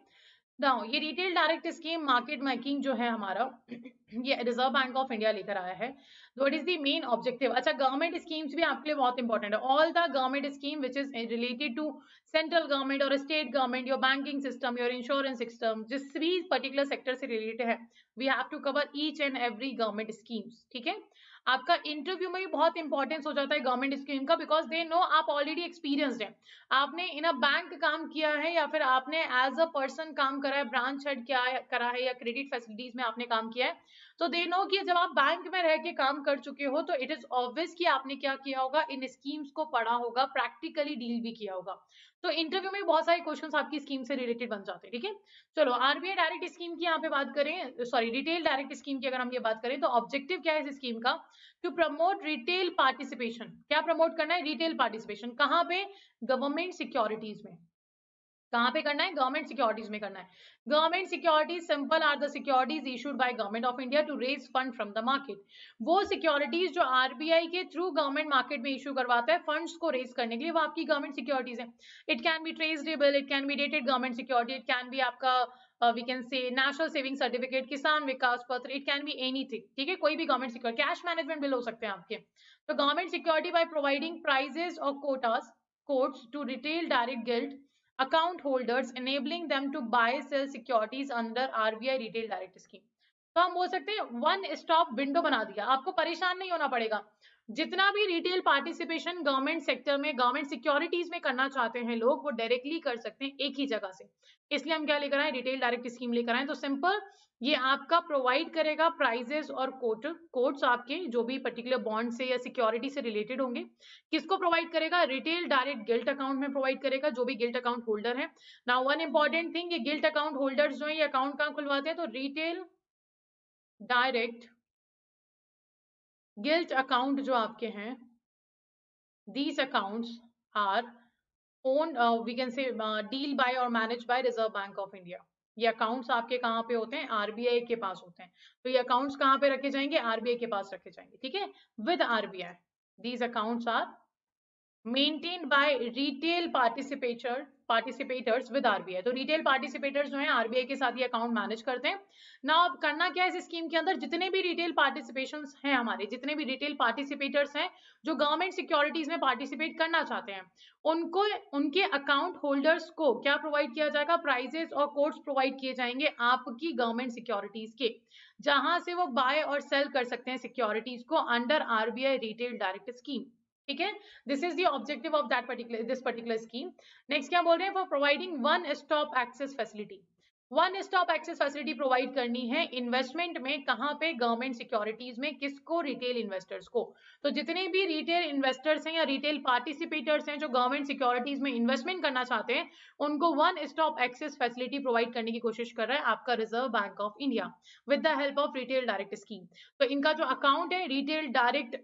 Speaker 1: नाउ ये retail direct scheme market making जो है हमारा ये रिजर्व बैंक ऑफ इंडिया लेकर आया है। What is the main objective. अच्छा, गवर्नमेंट स्कीम्स भी आपके लिए बहुत इंपॉर्टेंट है। All the government scheme which is related to central government और state government, your banking system, your insurance system, जिस भी पर्टिकुलर सेक्टर से रिलेटेड है, we have to cover each and every government schemes. ठीक है, आपका interview में भी बहुत इंपॉर्टेंस हो जाता है गवर्नमेंट स्कीम का, बिकॉज दे नो आप ऑलरेडी एक्सपीरियंस्ड है, आपने इन अ बैंक काम किया है या फिर आपने एज अ पर्सन काम करा है, ब्रांच हेड क्या करा है या क्रेडिट फैसिलिटीज में आपने काम किया है। तो दे नो कि जब आप बैंक में रह के काम कर चुके हो तो इट इज ऑब्वियस कि आपने क्या किया होगा, इन स्कीम्स को पढ़ा होगा, प्रैक्टिकली डील भी किया होगा। तो इंटरव्यू में बहुत सारे क्वेश्चंस आपकी स्कीम से रिलेटेड बन जाते हैं। ठीक है, चलो आरबीआई डायरेक्ट स्कीम की यहाँ पे बात करें, सॉरी रिटेल डायरेक्ट स्कीम की अगर हम ये बात करें, तो ऑब्जेक्टिव क्या है इस स्कीम का, टू प्रमोट रिटेल पार्टिसिपेशन। क्या प्रमोट करना है, रिटेल पार्टिसिपेशन। कहाँ पे, गवर्नमेंट सिक्योरिटीज में। कहाँ पे करना है, गवर्नमेंट सिक्योरिटीज में करना है। Government securities simple are the securities issued by government of India to raise fund from the market. वो सिक्योरिटीज जो आरबीआई के थ्रू गवर्नमेंट मार्केट में इशू करवाता है फंड्स को रेज करने के लिए, वो आपकी गवर्नमेंट सिक्योरिटीज है। It can be traceable, it can be dated government security, it can be आपका we can say national saving certificate, Kisan Vikas पत्र, इट कैन बी एनीथिंग। ठीक है, कोई भी government security, cash management bill हो सकते हैं आपके। तो government security by providing prices और quotas codes to retail direct gilt account holders, enabling them to buy sell securities under RBI retail direct scheme। तो हम बोल सकते हैं वन स्टॉप विंडो बना दिया, आपको परेशान नहीं होना पड़ेगा। जितना भी रिटेल पार्टिसिपेशन गवर्नमेंट सेक्टर में, गवर्नमेंट सिक्योरिटीज में करना चाहते हैं लोग, वो डायरेक्टली कर सकते हैं एक ही जगह से। इसलिए हम क्या लेकर आए, रिटेल डायरेक्ट स्कीम लेकर आए। तो सिंपल ये आपका प्रोवाइड करेगा प्राइजेस और कोड्स आपके जो भी पर्टिकुलर बॉन्ड से या सिक्योरिटी से रिलेटेड होंगे। किसको प्रोवाइड करेगा, रिटेल डायरेक्ट गिल्ट अकाउंट में प्रोवाइड करेगा, जो भी गिल्ट अकाउंट होल्डर है। नाउ वन इंपॉर्टेंट थिंग, ये गिल्ट अकाउंट होल्डर्स जो है ये अकाउंट कहाँ खुलवाते हैं, तो रिटेल डायरेक्ट गिल्ट अकाउंट जो आपके हैं, these accounts are owned we can say deal by or managed by Reserve Bank of India। ये अकाउंट्स आपके कहाँ पे होते हैं, आरबीआई के पास होते हैं। तो ये अकाउंट्स कहाँ पे रखे जाएंगे, आरबीआई के पास रखे जाएंगे। ठीक है, with RBI these accounts are maintained by retail participators with RBI। तो रिटेल पार्टिसिपेटर्स जो हैं आरबीआई के साथ ये अकाउंट मैनेज करते हैं ना। अब करना क्या है इस स्कीम के अंदर, जितने भी रिटेल पार्टिसिपेशंस हैं हमारे, जितने भी रिटेल पार्टिसिपेटर्स हैं जो गवर्नमेंट सिक्योरिटीज में पार्टिसिपेट करना चाहते हैं, उनको उनके अकाउंट होल्डर्स को क्या प्रोवाइड किया जाएगा, प्राइजेस और कोड्स प्रोवाइड किए जाएंगे आपकी गवर्नमेंट सिक्योरिटीज के, जहां से वो बाय और सेल कर सकते हैं सिक्योरिटीज को under RBI retail direct scheme. ठीक है, this is the objective of that particular this particular scheme. Next क्या बोल रहे हैं, for providing one stop access facility. One stop access facility provide करनी है इन्वेस्टमेंट में, कहाँ पे, गवर्नमेंट सिक्योरिटीज में, किसको, रिटेल इन्वेस्टर्स को। तो जितने भी रिटेल इन्वेस्टर्स हैं या रिटेल पार्टिसिपेटर्स हैं जो गवर्नमेंट सिक्योरिटीज में इन्वेस्टमेंट करना चाहते हैं, उनको one stop access facility provide करने की कोशिश कर रहा है आपका Reserve bank of India with the help of retail direct scheme. तो इनका जो अकाउंट है, retail direct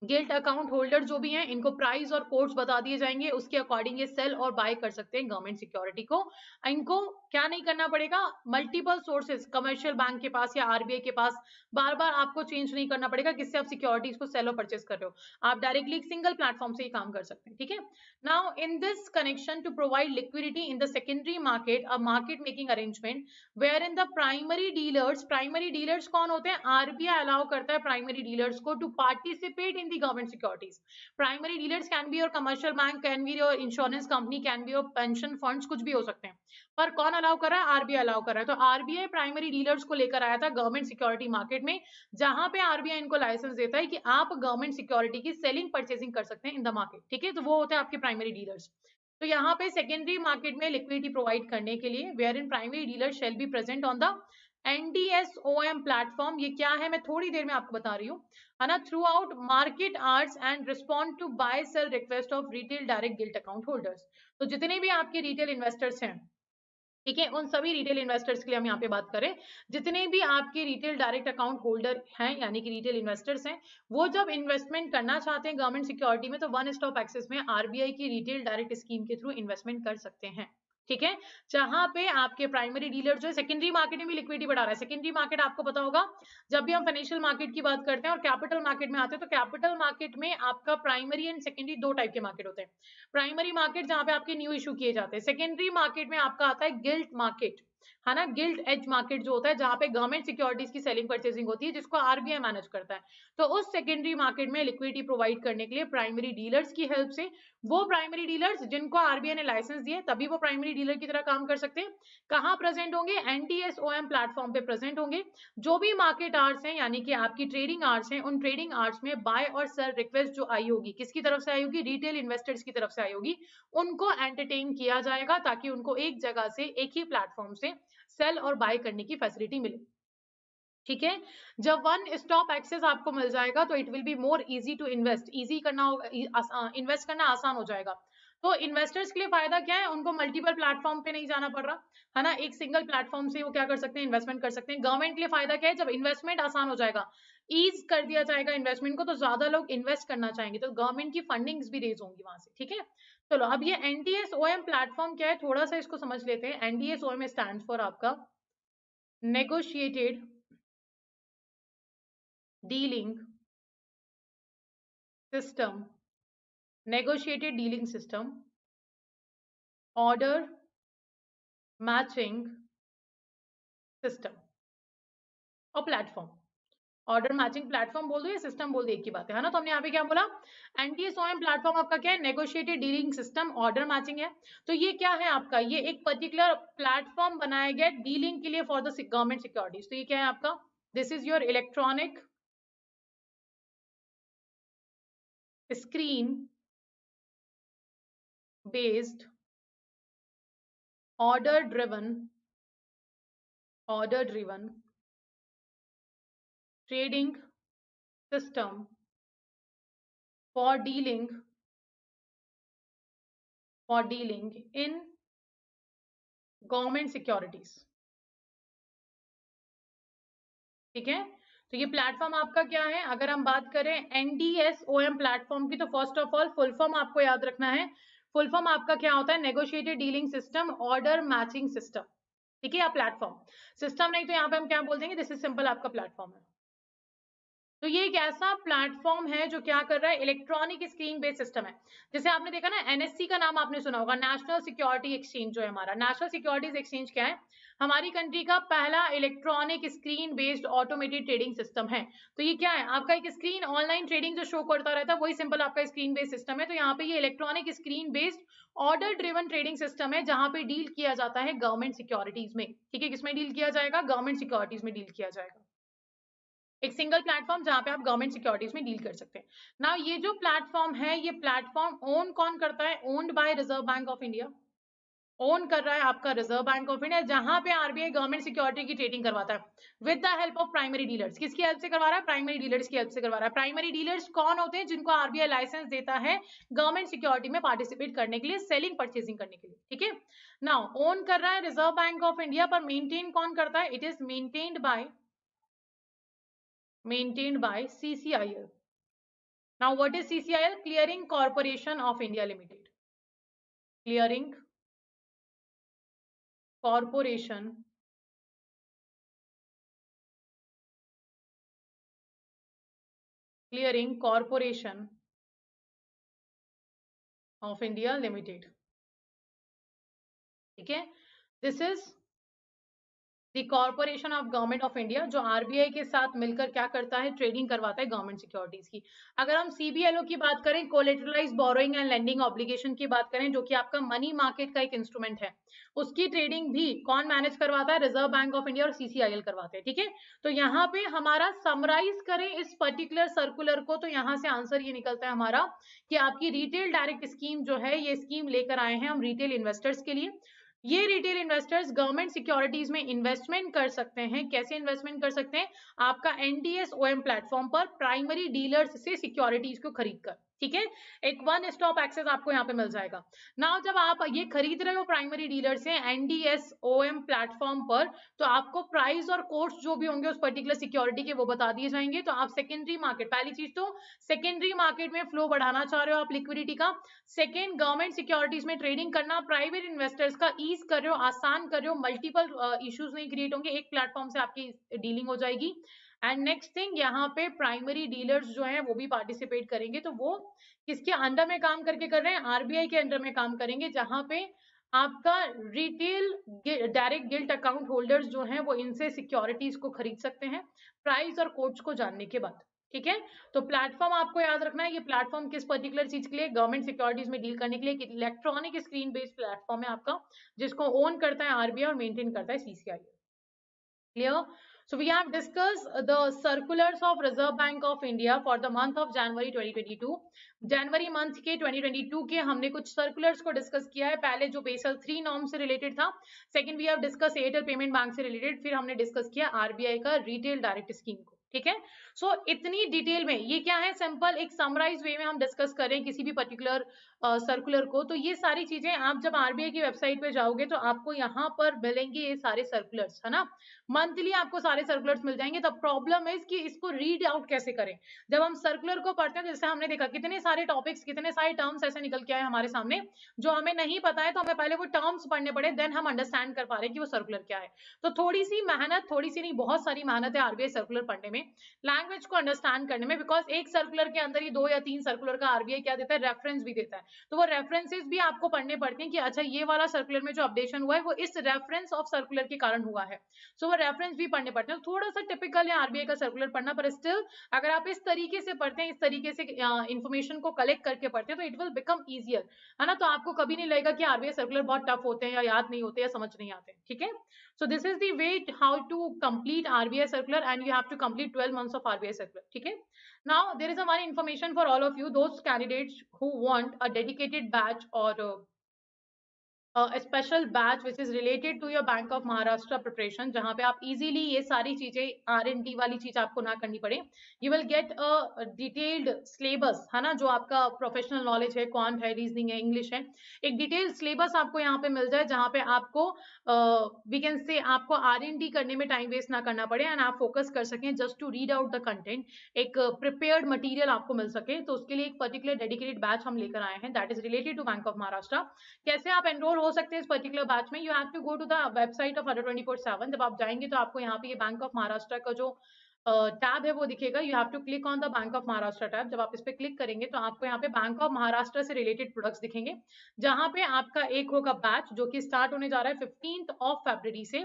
Speaker 1: gilt account holder जो भी हैं, इनको प्राइस और कोड्स बता दिए जाएंगे, उसके अकॉर्डिंग ये सेल और बाय कर सकते हैं गवर्नमेंट सिक्योरिटी को। इनको क्या नहीं करना पड़ेगा, मल्टीपल सोर्सेज कमर्शियल बैंक के पास या आरबीआई के पास बार बार आपको चेंज नहीं करना पड़ेगा किससे आप सिक्योरिटीज को सेल और परचेज कर रहे हो। आप डायरेक्टली एक सिंगल प्लेटफॉर्म से ही काम कर सकते हैं, ठीक है। Now in this connection to provide liquidity in the secondary market, a market making arrangement wherein the primary dealers कौन होते हैं, आरबीआई अलाउ करता है प्राइमरी डीलर्स को to participate in the government securities. Primary dealers can be your commercial bank, can be your insurance company, can be your pension funds, कुछ भी हो सकते हैं, पर कौन अलाउ कर रहा है, आरबीआई अलाउ कर रहा है। तो आरबीआई प्राइमरी डीलर्स को लेकर आया था गवर्नमेंट सिक्योरिटी मार्केट में, जहां पे आरबीआई इनको लाइसेंस देता है कि आप गवर्नमेंट सिक्योरिटी की सेलिंग परचेसिंग कर सकते हैं इन द मार्केट, ठीक है। तो वो होते हैं आपके प्राइमरी डीलर्स। तो यहाँ पे सेकेंडरी मार्केट में लिक्विडिटी प्रोवाइड करने के लिए wherein primary dealer shall be present on the NDSOM platform, ये क्या है मैं थोड़ी देर में आपको बता रही हूँ, है ना, throughout market hours and respond to buy sell request of retail direct gilt account holders. तो जितने भी आपके रिटेल इन्वेस्टर्स हैं, ठीक है, उन सभी रिटेल इन्वेस्टर्स के लिए हम यहाँ पे बात करें, जितने भी आपके रिटेल डायरेक्ट अकाउंट होल्डर हैं यानी कि रिटेल इन्वेस्टर्स हैं, वो जब इन्वेस्टमेंट करना चाहते हैं गवर्नमेंट सिक्योरिटी में, तो वन स्टॉप एक्सेस में आरबीआई की रिटेल डायरेक्ट स्कीम के थ्रू इन्वेस्टमेंट कर सकते हैं, ठीक है। जहां पे आपके प्राइमरी डीलर जो है, सेकेंडरी मार्केट में भी लिक्विडिटी बढ़ा रहा है। सेकेंडरी मार्केट आपको पता होगा, जब भी हम फाइनेंशियल मार्केट की बात करते हैं और कैपिटल मार्केट में आते हैं, तो कैपिटल मार्केट में आपका प्राइमरी एंड सेकेंडरी दो टाइप के मार्केट होते हैं। प्राइमरी मार्केट जहां पे आपके न्यू इशू किए जाते हैं, सेकेंडरी मार्केट में आपका आता है गिल्ट मार्केट, है ना, गिल्ट एज मार्केट जो होता है जहां पे गवर्नमेंट सिक्योरिटीज की सेलिंग परचेसिंग होती है, जिसको आरबीआई मैनेज करता है। तो उस सेकेंडरी मार्केट में लिक्विडिटी प्रोवाइड करने के लिए प्राइमरी डीलर्स की हेल्प से, वो प्राइमरी डीलर्स जिनको आरबीआई ने लाइसेंस दिए तभी वो प्राइमरी डीलर की तरह काम कर सकते हैं, कहाँ प्रेजेंट होंगे, NDSOM प्लेटफॉर्म पे प्रेजेंट होंगे। जो भी मार्केट आवर्स हैं यानी कि आपकी ट्रेडिंग आवर्स हैं, उन ट्रेडिंग आवर्स में बाय और सेल रिक्वेस्ट जो आई होगी, किसकी तरफ से आई होगी, रिटेल इन्वेस्टर्स की तरफ से आई होगी, उनको एंटरटेन किया जाएगा ताकि उनको एक जगह से, एक ही प्लेटफॉर्म से सेल और बाय करने की फैसिलिटी मिले, ठीक है। जब वन स्टॉप एक्सेस आपको मिल जाएगा तो it will be more easy to invest, easy करना होगा, इन्वेस्ट करना आसान हो जाएगा। तो इन्वेस्टर्स के लिए फायदा क्या है, उनको मल्टीपल प्लेटफॉर्म पे नहीं जाना पड़ रहा, है ना, एक सिंगल प्लेटफॉर्म से वो क्या कर सकते हैं, इन्वेस्टमेंट कर सकते हैं। गवर्नमेंट के लिए फायदा क्या है, जब इन्वेस्टमेंट आसान हो जाएगा, ईज कर दिया जाएगा इन्वेस्टमेंट को, तो ज्यादा लोग इन्वेस्ट करना चाहेंगे, तो गवर्नमेंट की फंडिंग्स भी रेज होंगी वहां से, ठीक है। चलो अब ये NDSOM प्लेटफॉर्म क्या है, थोड़ा सा इसको समझ लेते हैं। NDSOM स्टैंड फॉर आपका negotiated dealing system, negotiated dealing system, order matching system और प्लेटफॉर्म। ऑर्डर मैचिंग प्लेटफॉर्म बोल दो या सिस्टम बोल दो, एक ही बात है ना। तो हमने यहाँ पे क्या बोला, NDSOM प्लेटफॉर्म आपका क्या है, negotiated dealing system, order matching है। तो ये क्या है आपका, ये एक पर्टिकुलर प्लेटफॉर्म बनाया गया डीलिंग के लिए फॉर द गवर्नमेंट सिक्योरिटीज। तो ये क्या है आपका, this is your electronic screen based order driven trading system for dealing in government securities, ठीक है। तो ये प्लेटफॉर्म आपका क्या है, अगर हम बात करें NDSOM प्लेटफॉर्म की, तो first of all full form आपको याद रखना है। फुल फॉर्म आपका क्या होता है, negotiated dealing system order matching system, ठीक है। या प्लेटफॉर्म, सिस्टम नहीं तो यहाँ पे हम क्या बोल देंगे, दिस इज सिंपल आपका प्लेटफॉर्म है। तो ये एक ऐसा प्लेटफॉर्म है जो क्या कर रहा है, इलेक्ट्रॉनिक स्क्रीन बेस्ड सिस्टम है। जैसे आपने देखा ना, NSE का नाम आपने सुना होगा, नेशनल सिक्योरिटी एक्सचेंज जो है हमारा, नेशनल सिक्योरिटीज एक्सचेंज क्या है, हमारी कंट्री का पहला electronic screen based automated trading system है। तो ये क्या है आपका, एक स्क्रीन ऑनलाइन ट्रेडिंग जो शो करता रहता है, वही सिंपल आपका स्क्रीन बेस्ड सिस्टम है। तो यहाँ पे ये electronic screen based order driven trading system है, जहां पे डील किया जाता है गवर्नमेंट सिक्योरिटीज में, ठीक है। किसमें डील किया जाएगा, गवर्नमेंट सिक्योरिटीज में डील किया जाएगा। एक सिंगल प्लेटफॉर्म जहां पे आप गवर्नमेंट सिक्योरिटीज में डील कर सकते हैं ना। ये जो प्लेटफॉर्म है, ये प्लेटफॉर्म ओन कौन करता है, owned by Reserve bank of India, own कर रहा है आपका रिजर्व बैंक ऑफ इंडिया, जहां पे आरबीआई गवर्नमेंट सिक्योरिटी की ट्रेडिंग करवाता है with the help of primary dealers. किसकी हेल्प से करवा रहा है? प्राइमरी डीलर्स की हेल्प से करवा रहा है। प्राइमरी डीलर्स कौन होते हैं? जिनको आरबीआई लाइसेंस देता है गवर्नमेंट सिक्योरिटी में पार्टिसिपेट करने के लिए, सेलिंग परचेसिंग करने के लिए, ठीक है। नाउ ओन कर रहा है रिजर्व बैंक ऑफ इंडिया, पर मेंटेन कौन करता है? It is maintained by CCIL. Now what is CCIL? Clearing corporation of India limited. Clearing corporation clearing corporation of India limited, ठीक है। This is the corporation of government of India, जो RBI के साथ मिलकर क्या करता है? ट्रेडिंग करवाता है गवर्नमेंट सिक्योरिटीज की। अगर हम सीबीएलओ की बात करें, कोलेटरलाइज बोरोइंग एंड लेंडिंग ऑब्लिगेशन की बात करें, जो कि आपका मनी मार्केट का एक इंस्ट्रूमेंट है, उसकी ट्रेडिंग भी कौन मैनेज करवाता है? रिजर्व बैंक ऑफ इंडिया और सीसीआईएल करवाते हैं, ठीक है। तो यहाँ पे हमारा समराइज करें इस पर्टिकुलर सर्कुलर को, तो यहाँ से आंसर ये निकलता है हमारा कि आपकी रिटेल डायरेक्ट स्कीम जो है, ये स्कीम लेकर आए हैं हम रिटेल इन्वेस्टर्स के लिए। ये रिटेल इन्वेस्टर्स गवर्नमेंट सिक्योरिटीज में इन्वेस्टमेंट कर सकते हैं। कैसे इन्वेस्टमेंट कर सकते हैं? आपका एनडीएस ओएम प्लेटफॉर्म पर प्राइमरी डीलर्स से सिक्योरिटीज को खरीद कर, ठीक है। एक वन स्टॉप एक्सेस आपको यहाँ पे मिल जाएगा। नाउ जब आप ये खरीद रहे हो प्राइमरी डीलर से एनडीएस ओएम प्लेटफॉर्म पर, तो आपको प्राइस और कोर्स जो भी होंगे उस पर्टिकुलर सिक्योरिटी के, वो बता दिए जाएंगे। तो आप सेकेंडरी मार्केट, पहली चीज तो सेकेंडरी मार्केट में फ्लो बढ़ाना चाह रहे हो आप लिक्विडिटी का। सेकेंड, गवर्नमेंट सिक्योरिटीज में ट्रेडिंग करना, प्राइवेट इन्वेस्टर्स का ईज कर रहे हो, आसान कर रहे हो, मल्टीपल इश्यूज नहीं क्रिएट होंगे, एक प्लेटफॉर्म से आपकी डीलिंग हो जाएगी। एंड नेक्स्ट थिंग, यहाँ पे प्राइमरी डीलर्स जो हैं वो भी पार्टिसिपेट करेंगे। तो वो किसके अंडर में काम करके कर रहे हैं? आरबीआई के अंडर में काम करेंगे, जहां पे आपका retail direct gilt account holders जो हैं वो इनसे सिक्योरिटीज को खरीद सकते हैं प्राइस और कोड्स को जानने के बाद, ठीक है। तो प्लेटफॉर्म आपको याद रखना है, ये प्लेटफॉर्म किस पर्टिकुलर चीज के लिए? गवर्नमेंट सिक्योरिटीज में डील करने के लिए। इलेक्ट्रॉनिक स्क्रीन बेस्ड प्लेटफॉर्म है आपका, जिसको ओन करता है आरबीआई और मेंटेन करता है CCI. Clear? So we have discussed the circulars of Reserve Bank of India for the month of January 2022. January month के 2022 के हमने कुछ सर्कुलर्स को डिस्कस किया है। पहले जो बेसल 3 नॉर्म से रिलेटेड था, second we have discuss Airtel payment bank से रिलेटेड, फिर हमने डिस्कस किया आरबीआई का रिटेल डायरेक्ट स्कीम को, ठीक है। सो इतनी डिटेल में ये क्या है? सिंपल एक समराइज वे में हम डिस्कस करें किसी भी पर्टिकुलर सर्कुलर को। तो ये सारी चीजें आप जब आरबीआई की वेबसाइट पे जाओगे तो आपको यहाँ पर मिलेंगे ये सारे सर्कुलर्स, है ना। मंथली आपको सारे सर्कुलर्स मिल जाएंगे। तो प्रॉब्लम है कि इसको रीड आउट कैसे करें। जब हम सर्कुलर को पढ़ते हैं, जैसे हमने देखा कितने सारे टॉपिक्स, कितने सारे टर्म्स ऐसे निकल के आए हमारे सामने जो हमें नहीं पता है, तो हमें पहले वो टर्म्स पढ़ने पड़े, देन हम अंडरस्टैंड कर पा रहे हैं कि वो सर्कुलर क्या है। तो थोड़ी सी मेहनत, थोड़ी सी नहीं बहुत सारी मेहनत है आरबीआई सर्कुलर पढ़ने में, लैंग्वेज को अंडरस्टैंड करने में, बिकॉज एक सर्कुलर के अंदर ही 2 या 3 सर्कुलर का आरबीआई क्या देता है? रेफरेंस भी देता है। तो वो रेफरेंसेस भी आपको पढ़ने पड़ते हैं कि अच्छा ये वाला सर्कुलर में जो अपडेशन हुआ है वो इस रेफरेंस ऑफ सर्कुलर के कारण हुआ है। सो वो रेफरेंस भी पढ़ने पड़ते हैं। थोड़ा सा टिपिकल है आरबीआई का सर्कुलर पढ़ना, पर स्टिल अगर आप इस तरीके से पढ़ते हैं, इस तरीके से इंफॉर्मेशन को कलेक्ट करके पढ़ते हैं, तो इट विल बिकम ईजियर, है ना। तो आपको कभी नहीं लगेगा कि आरबीआई सर्कुलर बहुत टफ होते हैं या याद नहीं होते या समझ नहीं आते, ठीक है। So this is the way how to complete RBI circular, and you have to complete 12 months of RBI circular, ठीक है। Now there is a one information for all of you, those candidates who want a dedicated batch or a special batch which is related to your Bank of Maharashtra preparation, जहाँ पे आप easily ये सारी चीजें R&D वाली चीज आपको ना करनी पड़े। You will get a detailed syllabus, है ना, जो आपका प्रोफेशनल नॉलेज है, क्वांट है, रीजनिंग है, इंग्लिश है, एक डिटेल सिलेबस आपको यहाँ पे मिल जाए, जहाँ पे आपको वी कैन से आपको R&D करने में टाइम वेस्ट ना करना पड़े, एंड आप फोकस कर सकें just to read out the content, एक प्रिपेयर्ड मटेरियल आपको मिल सके। तो उसके लिए एक पर्टिकुलर डेडिकेटेड बैच हम लेकर आए हैं, that is related to bank of Maharashtra. कैसे आप एनरोल हो सकते हैं इस पर्टिकुलर बैच में? You have to go to the website of Adda 24/7। जब आप जाएंगे तो आपको यहाँ पे ये बैंक ऑफ महाराष्ट्र का जो टैब है वो दिखेगा। You have to click on the bank of Maharashtra tab. जब आप इस पे क्लिक करेंगे तो आपको यहाँ पे बैंक ऑफ महाराष्ट्र से रिलेटेड प्रोडक्ट्स दिखेंगे, जहाँ पे आपका एक होगा बैच जो कि स्टार्ट होने जा रहा है 15 फरवरी से,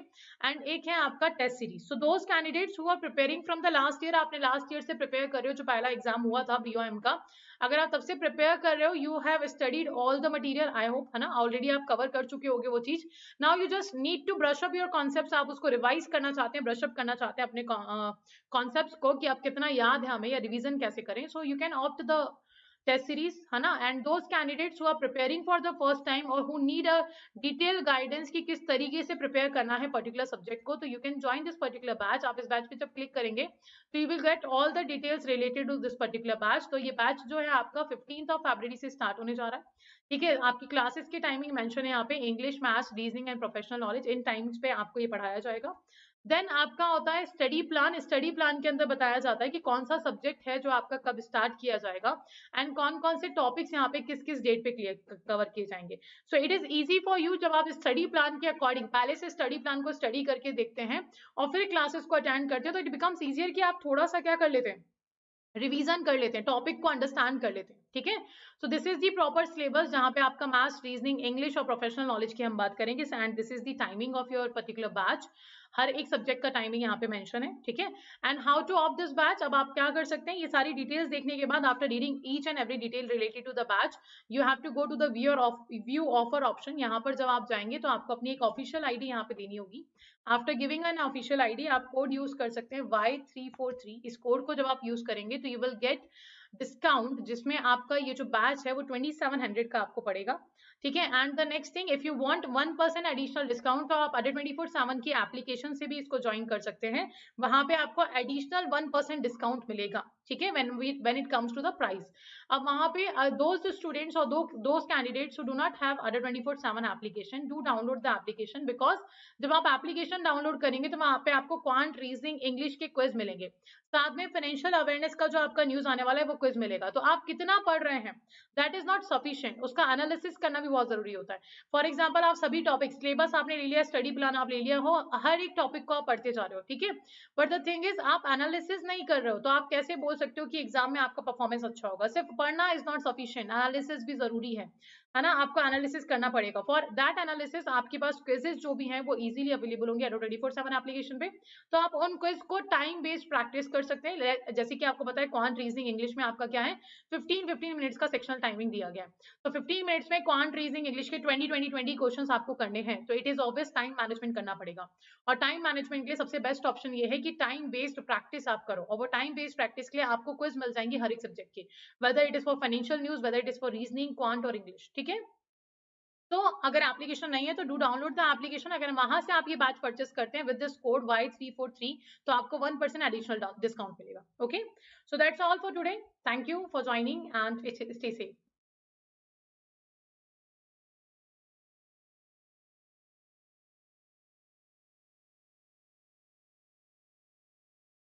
Speaker 1: एंड एक है आपका test series. So those candidates who are preparing from the last year, आपने लास्ट ईयर से प्रिपेयर कर रहे हो, जो पहला एग्जाम हुआ था बीओएम का, अगर आप तब से प्रिपेयर कर रहे हो, you have studied all the material, I hope, है ना, ऑलरेडी आप कवर कर चुके होगे वो चीज। Now you just need to brush up your concepts. आप उसको रिवाइज करना चाहते हैं, ब्रश अप करना चाहते हैं अपने कॉन्सेप्ट्स को, कि आप कितना याद है हमें, या रिवीजन कैसे करें। So you can opt the test series, है ना, and those candidates who are preparing for the first time और who need a detail guidance कि किस तरीके से प्रिपेयर करना है पर्टिकुलर सब्जेक्ट को, तो you can join this particular batch. आप इस बैच पे जब क्लिक करेंगे तो you will get all the details related to this particular batch. तो ये बैच जो है आपका 15 फरवरी से स्टार्ट होने जा रहा है, ठीक है। आपकी क्लासेस की टाइमिंग मेंशन है यहाँ पे, English, maths, reasoning and professional knowledge, in times पे आपको ये पढ़ाया जाएगा। देन आपका होता है स्टडी प्लान। स्टडी प्लान के अंदर बताया जाता है कि कौन सा सब्जेक्ट है जो आपका कब स्टार्ट किया जाएगा एंड कौन कौन से टॉपिक्स यहाँ पे किस किस डेट पे कवर किए जाएंगे। So it is easy for you, जब आप स्टडी प्लान के अकॉर्डिंग पहले से स्टडी प्लान को स्टडी करके देखते हैं और फिर क्लासेस को अटेंड करते हैं, तो इट बिकम्स ईजियर कि आप थोड़ा सा क्या कर लेते हैं, रिवीजन कर लेते हैं, टॉपिक को अंडरस्टैंड कर लेते हैं, ठीक है। So this is the proper syllabus जहां पे आपका मैथ्स, रीजनिंग, इंग्लिश और प्रोफेशनल नॉलेज की हम बात करेंगे, and this is the timing of your particular batch. हर एक सब्जेक्ट का टाइमिंग यहाँ पे मेंशन है, ठीक है। And how to opt this batch, अब आप क्या कर सकते हैं, ये सारी डिटेल्स देखने के बाद after reading each and every detail related to the batch, you have to go to the view offer option. यहाँ पर जब आप जाएंगे तो आपको अपनी एक ऑफिशियल आईडी यहाँ पे देनी होगी। After giving an official ID आप कोड यूज कर सकते हैं Y343। इस कोड को जब आप यूज करेंगे तो यू विल गेट डिस्काउंट, जिसमें आपका ये जो बैच है वो 2700 का आपको पड़ेगा, ठीक है। And the next thing, if you want 1% additional discount, तो आप अडर 24/7 की एप्लीकेशन से भी इसको ज्वाइन कर सकते हैं, वहां पे आपको एडिशनल 1% डिस्काउंट मिलेगा, ठीक है, when it comes to the price. अब वहां पे दोज स्टूडेंट्स और those candidates who do not have Adda 24/7 application, do download the application, because जब आप एप्लीकेशन डाउनलोड करेंगे तो वहां पे आपको क्वांट, रीजनिंग, इंग्लिश के क्विज मिलेंगे, साथ में फाइनेंशियल अवेयरनेस का जो आपका न्यूज आने वाला है वो क्विज मिलेगा। तो आप कितना पढ़ रहे हैं दैट इज नॉट सफिशिएंट, उसका एनालिसिस करना भी बहुत जरूरी होता है। फॉर एग्जांपल, आप सभी टॉपिक, सिलेबस आपने ले लिया, स्टडी प्लान आप ले लिया हो, हर एक टॉपिक को आप पढ़ते जा रहे हो, ठीक है, बट द थिंग इज आप एनालिसिस नहीं कर रहे हो, तो आप कैसे बोल सकते हो कि एग्जाम में आपका परफॉर्मेंस अच्छा होगा। सिर्फ पढ़ना इज नॉट सफिशिएंट, एनालिसिस भी जरूरी है ना, आपको एनालिसिस करना पड़ेगा। फॉर दैट एनालिसिस आपके पास क्विजेस जो भी हैं वो इजीली अवेलेबल होंगे एडो 24/7 एप्लीकेशन पे, तो आप उन क्विज को टाइम बेस्ड प्रैक्टिस कर सकते हैं। जैसे कि आपको पता है क्वांट, रीजनिंग, इंग्लिश में आपका क्या है, 15 मिनट्स का सेक्शनल टाइमिंग दिया गया है, तो 15 मिनट्स में क्वांट, रीजनिंग, इंग्लिश के 20 क्वेश्चन आपको करने हैं, तो it is obvious time management करना पड़ेगा। और टाइम मैनेजमेंट के लिए सबसे बेस्ट ऑप्शन ये है कि टाइम बेस्ड प्रैक्टिस आप करो, और वो टाइम बेस्ड प्रैक्टिस के लिए आपको क्विज मिल जाएंगे हर एक सब्जेक्ट के, whether it is for financial news, whether it is for reasoning, quant और इंग्लिश, ठीक है। तो अगर एप्लीकेशन नहीं है तो डू डाउनलोड द एप्लीकेशन। अगर वहां से आप ये बैच परचेस करते हैं विद दिस कोड Y343, तो आपको 1% एडिशनल डिस्काउंट मिलेगा। Okay, so that's all for today. Thank you for joining and stay safe.